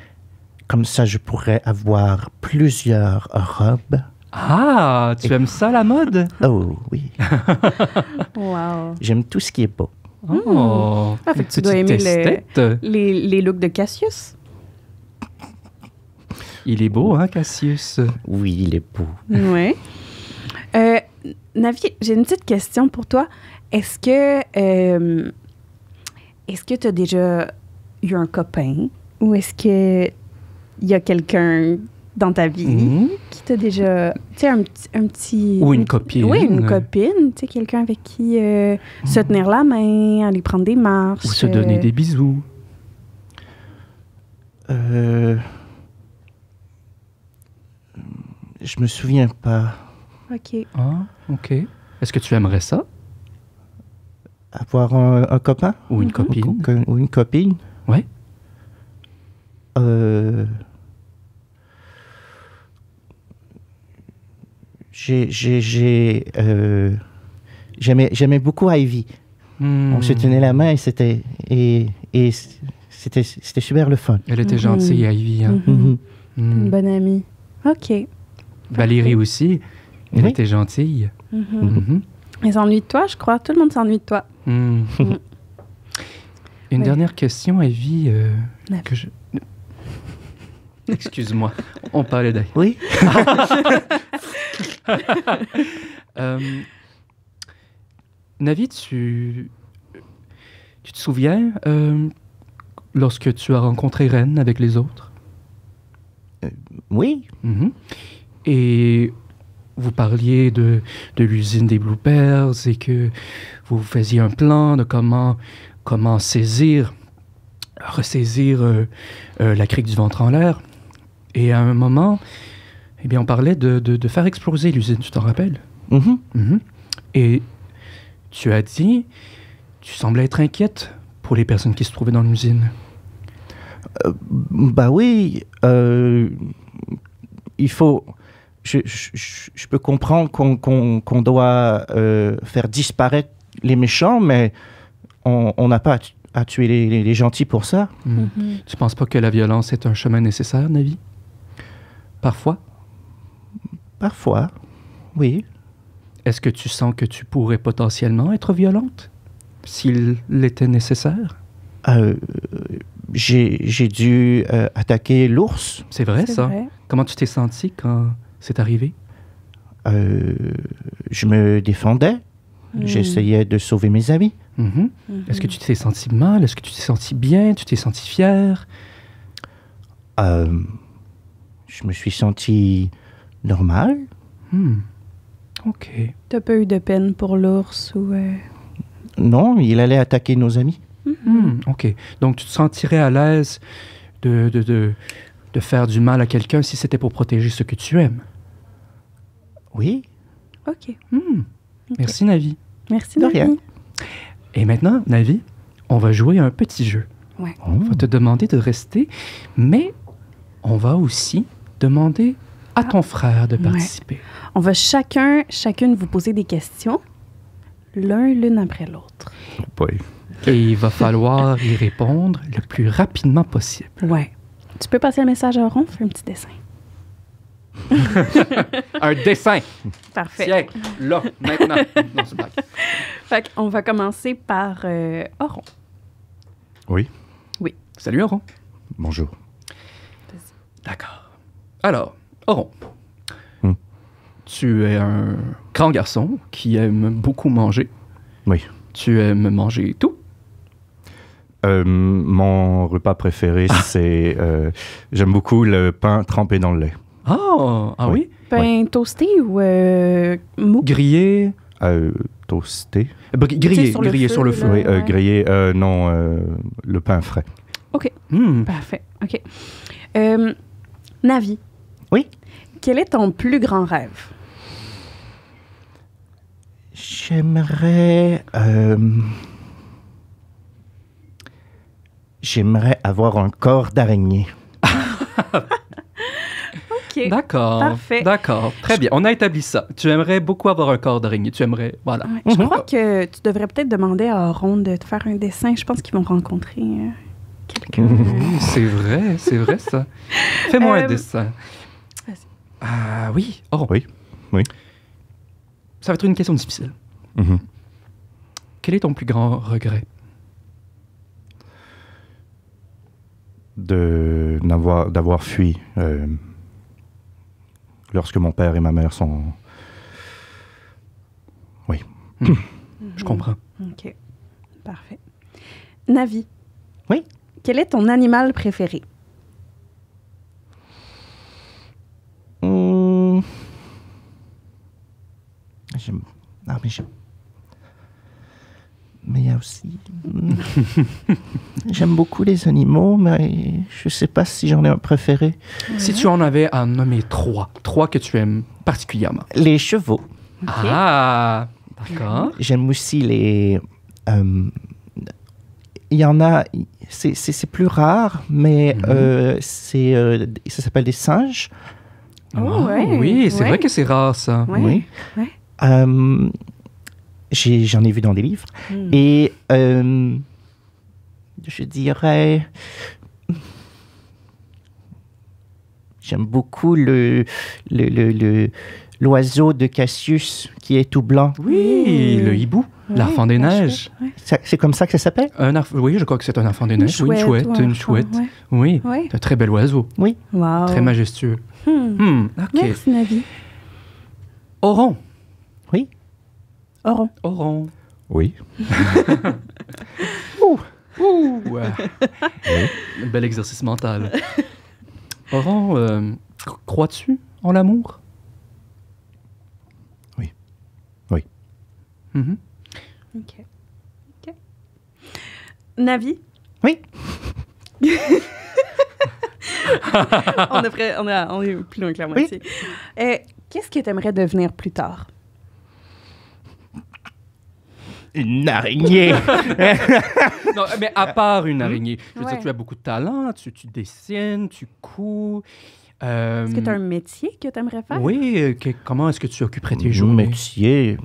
Comme ça, je pourrais avoir plusieurs robes. Ah, tu aimes ça, la mode? Oh, oui. Wow. J'aime tout ce qui est beau. Oh, Ah, fait que tu petite dois aimer esthète. les looks de Cassius. Il est beau, hein, Cassius? Oui, il est beau. Oui. Navi, j'ai une petite question pour toi. Est-ce que tu as déjà eu un copain ou est-ce que il y a quelqu'un dans ta vie qui t'a déjà, tu sais, un petit... Ou une copine. Oui, une copine, tu sais, quelqu'un avec qui se tenir la main, aller prendre des marches. Ou se donner des bisous. Je me souviens pas. OK. Ah, OK. Est-ce que tu aimerais ça? Avoir un copain? Ou une copine? Ou une copine? Oui. J'aimais beaucoup Ivy. On se tenait la main et c'était super le fun. Elle était gentille, Ivy. Hein? Une bonne amie. OK. Valérie aussi. Elle était gentille. Elle s'ennuie de toi, je crois. Tout le monde s'ennuie de toi. Une dernière question, Ivy. Que je... Excuse-moi, on parlait d'elle. Oui. Navi, tu te souviens lorsque tu as rencontré Ren avec les autres? Oui. Et vous parliez de l'usine des Bloopers et que vous faisiez un plan de comment ressaisir la crique du ventre en l'air. Et à un moment, eh bien, on parlait de faire exploser l'usine, tu t'en rappelles? Et tu as dit, tu semblais être inquiète pour les personnes qui se trouvaient dans l'usine. Bah oui, il faut... Je peux comprendre qu'on doit faire disparaître les méchants, mais on n'a pas à tuer les gentils pour ça. Tu penses pas que la violence est un chemin nécessaire, Navi? Parfois? Parfois, oui. Est-ce que tu sens que tu pourrais potentiellement être violente s'il l'était nécessaire? J'ai dû attaquer l'ours. C'est vrai, ça? Vrai. Comment tu t'es senti quand c'est arrivé? Je me défendais. J'essayais de sauver mes amis. Est-ce que tu t'es senti mal? Est-ce que tu t'es senti bien? Tu t'es senti fier? Je me suis senti normal. OK. T'as pas eu de peine pour l'ours ou... Non, il allait attaquer nos amis. OK. Donc, tu te sentirais à l'aise de faire du mal à quelqu'un si c'était pour protéger ce que tu aimes? Oui. OK. Merci, Navi. Merci, Navi. De rien. Et maintenant, Navi, on va jouer à un petit jeu. Ouais. On va te demander de rester, mais on va aussi demander à ton frère de participer. On va chacune vous poser des questions, l'une après l'autre. Oh boy. Et il va falloir y répondre le plus rapidement possible. Ouais. Tu peux passer le message à Ron, fais un petit dessin. Un dessin. Parfait. Tiens, là, maintenant. Non, c'est pas. Fait qu'on va commencer par Oron. Oui. Oui. Salut, Oron. Bonjour. D'accord. Alors, Oron, tu es un grand garçon qui aime beaucoup manger. Oui. Tu aimes manger tout. Mon repas préféré, c'est... j'aime beaucoup le pain trempé dans le lait. Oui? Pain toasté ou mou? Grillé? Toasté. Grillé sur le feu. Oui, grillé, non, le pain frais. OK. Parfait. OK. Navi. Oui? Quel est ton plus grand rêve? J'aimerais avoir un corps d'araignée. OK. D'accord. Parfait. D'accord. Très bien. On a établi ça. Tu aimerais beaucoup avoir un corps d'araignée. Tu aimerais... Voilà. Ouais. Je crois que tu devrais peut-être demander à Aaron de te faire un dessin. Je pense qu'ils vont rencontrer quelqu'un. C'est vrai ça. Fais-moi un dessin. Vas-y. Ah oui. Aaron. Oui. Ça va être une question difficile. Mm-hmm. Quel est ton plus grand regret? D'avoir fui lorsque mon père et ma mère sont... Oui. Je comprends. OK. Parfait. Navi. Oui? Quel est ton animal préféré? Mais il y a aussi... J'aime beaucoup les animaux, mais je sais pas si j'en ai un préféré. Si tu en avais à nommer trois que tu aimes particulièrement. Les chevaux. OK. Ah, d'accord. J'aime aussi les... Il y en a... C'est plus rare, mais ça s'appelle des singes. Oh, ouais. Oui, c'est Ouais. vrai que c'est rare, ça. Ouais. Oui. Ouais. J'en ai vu dans des livres. Et je dirais... J'aime beaucoup l'oiseau de Cassius qui est tout blanc. Oui, le hibou, l'enfant des neiges. Ouais. C'est comme ça que ça s'appelle? Oui, je crois que c'est un enfant des neiges. Une chouette. Ouais. Oui, Ouais. c'est un très bel oiseau. Oui. Wow. Très majestueux. OK. Merci, Navi. Oron. Oui. Oron. Oui. Ouais. Un bel exercice mental. Oron, crois-tu en l'amour? Oui. Oui. Mhm. OK. Navi? Oui. on est plus loin que la moitié. Qu'est-ce que tu aimerais devenir plus tard? Une araignée. Non, mais à part une araignée, je veux Ouais. dire, tu as beaucoup de talent, tu dessines, tu couds. Est-ce que tu as un métier que tu aimerais faire? Oui, comment est-ce que tu occuperais tes journées? Métier,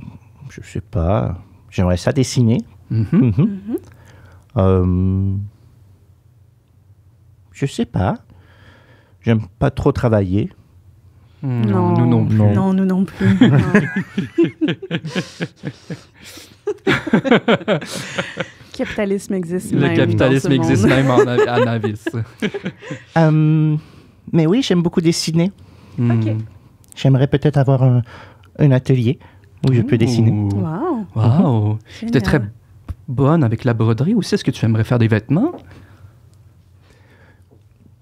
je sais pas. J'aimerais ça dessiner. Mhm. Je sais pas. J'aime pas trop travailler. Non, nous non plus. Non, nous non plus. Non. Capitalisme existe Le même capitalisme dans ce existe monde. même à Navis. Mais oui, j'aime beaucoup dessiner. OK. J'aimerais peut-être avoir un atelier où je peux dessiner. Wow. Wow. Tu es Génial. très bonne avec la broderie aussi. Est-ce que tu aimerais faire des vêtements?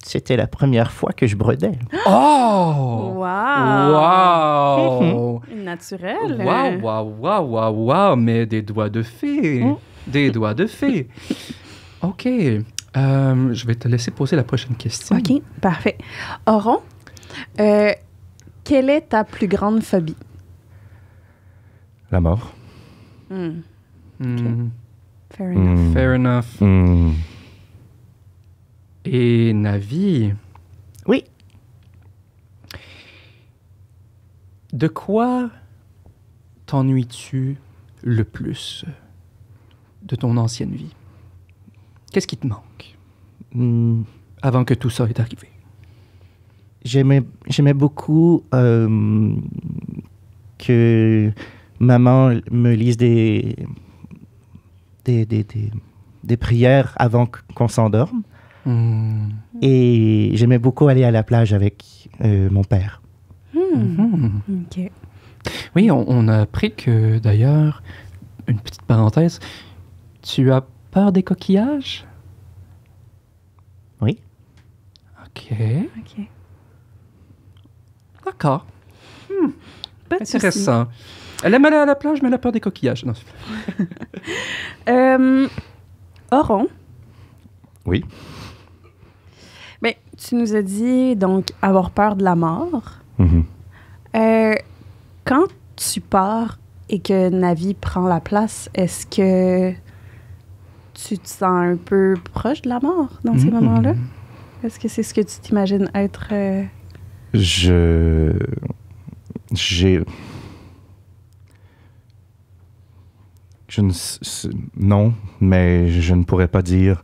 C'était la première fois que je brodais. Oh! Wow. Wow! Naturel. Wow! Mais des doigts de fée. Des doigts de fée. OK. Je vais te laisser poser la prochaine question. OK, parfait. Oron, quelle est ta plus grande phobie? La mort. Fair enough. Fair enough. Et Navi, Oui. de quoi t'ennuies-tu le plus de ton ancienne vie? Qu'est-ce qui te manque avant que tout ça est arrivé? J'aimais beaucoup que maman me lise des prières avant qu'on s'endorme. Et j'aimais beaucoup aller à la plage avec mon père. OK. Oui, on a appris que, d'ailleurs, une petite parenthèse, tu as peur des coquillages? OK. D'accord. Intéressant. Elle aime aller à la plage, mais elle a peur des coquillages. Non. Oron. Oui. Ben, tu nous as dit, donc, avoir peur de la mort. Quand tu pars et que Navi prend la place, est-ce que tu te sens un peu proche de la mort dans ces moments-là? Est-ce que c'est ce que tu t'imagines être... Non, mais je ne pourrais pas dire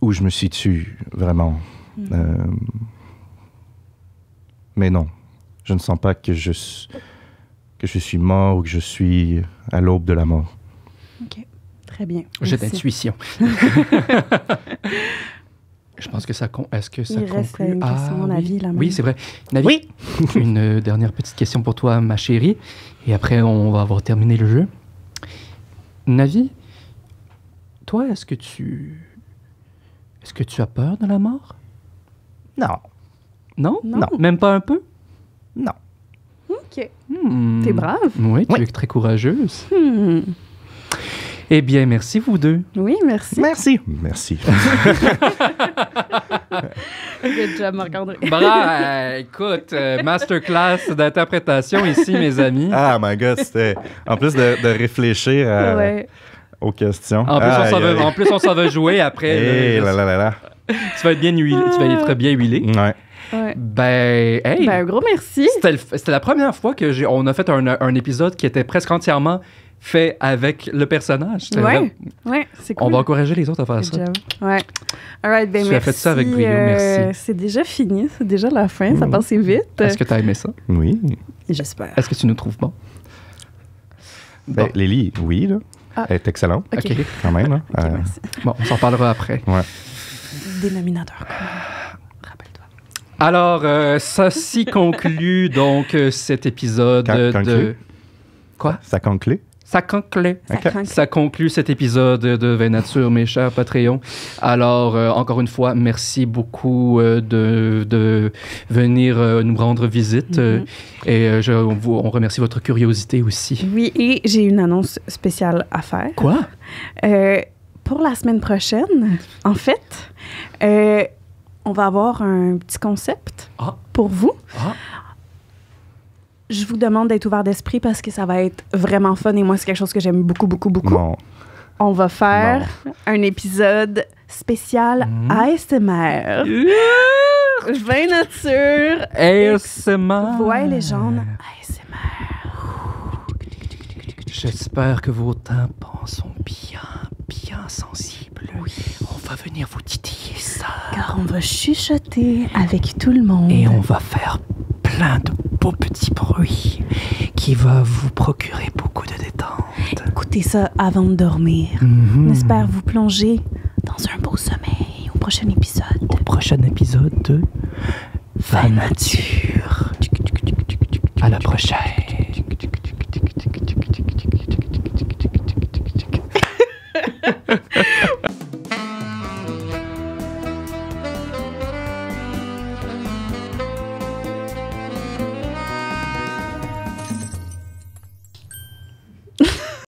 où je me situe vraiment. Mais non, je ne sens pas que je suis mort ou que je suis à l'aube de la mort. OK, très bien. J'ai d'intuition. Je pense que ça conclut. Est-ce que ça conclut? Il reste une question, Navi, là-même. Oui, c'est vrai. Navi, oui. Une dernière petite question pour toi, ma chérie. Et après, on va avoir terminé le jeu. Navi, toi, est-ce que tu as peur de la mort? Non. Non? Non. Même pas un peu? Non. OK. T'es brave. Oui, tu es très courageuse. Eh bien, merci vous deux. Oui, merci. Merci. Good job, Marc-André. Écoute, masterclass d'interprétation ici, mes amis. Ah, my God, c'était... En plus de réfléchir aux questions. En plus, on s'en va jouer après. Là. Tu vas être bien huilé. Tu vas être bien huilé. Ouais. Ben, un gros merci. C'était la première fois qu'on a fait un épisode qui était presque entièrement fait avec le personnage. Ouais, c'est cool. On va encourager les autres à faire ça. Ouais. All right, ben tu merci. as fait ça avec brio, merci. C'est déjà fini, c'est déjà la fin, ça passait vite. Est-ce que tu as aimé ça? Oui. J'espère. Est-ce que tu nous trouves bon? Ben, Lily, oui, là. Elle est excellente. OK. Quand même, là. Merci. Bon, on s'en parlera après. Ouais. Dénominateur commun. Rappelle-toi. Alors, ceci conclut donc cet épisode de... Quoi? Ça conclut? Ça conclut. Okay. Ça conclut cet épisode de Vénature, mes chers Patreons. Alors, encore une fois, merci beaucoup de venir nous rendre visite. Et on remercie votre curiosité aussi. Oui, et j'ai une annonce spéciale à faire. Quoi? Pour la semaine prochaine, en fait, on va avoir un petit concept pour vous. Je vous demande d'être ouvert d'esprit parce que ça va être vraiment fun et moi, c'est quelque chose que j'aime beaucoup. Non. On va faire un épisode spécial ASMR. Vin nature. ASMR. Voix et légende ASMR. J'espère que vos tympans sont bien sensibles. Oui. On va venir vous titiller ça. Car on va chuchoter avec tout le monde. Et on va faire plein de beaux petits bruits qui va vous procurer beaucoup de détente. Écoutez ça avant de dormir. On espère vous plonger dans un beau sommeil au prochain épisode. Au prochain épisode de Vin Nature. À la prochaine.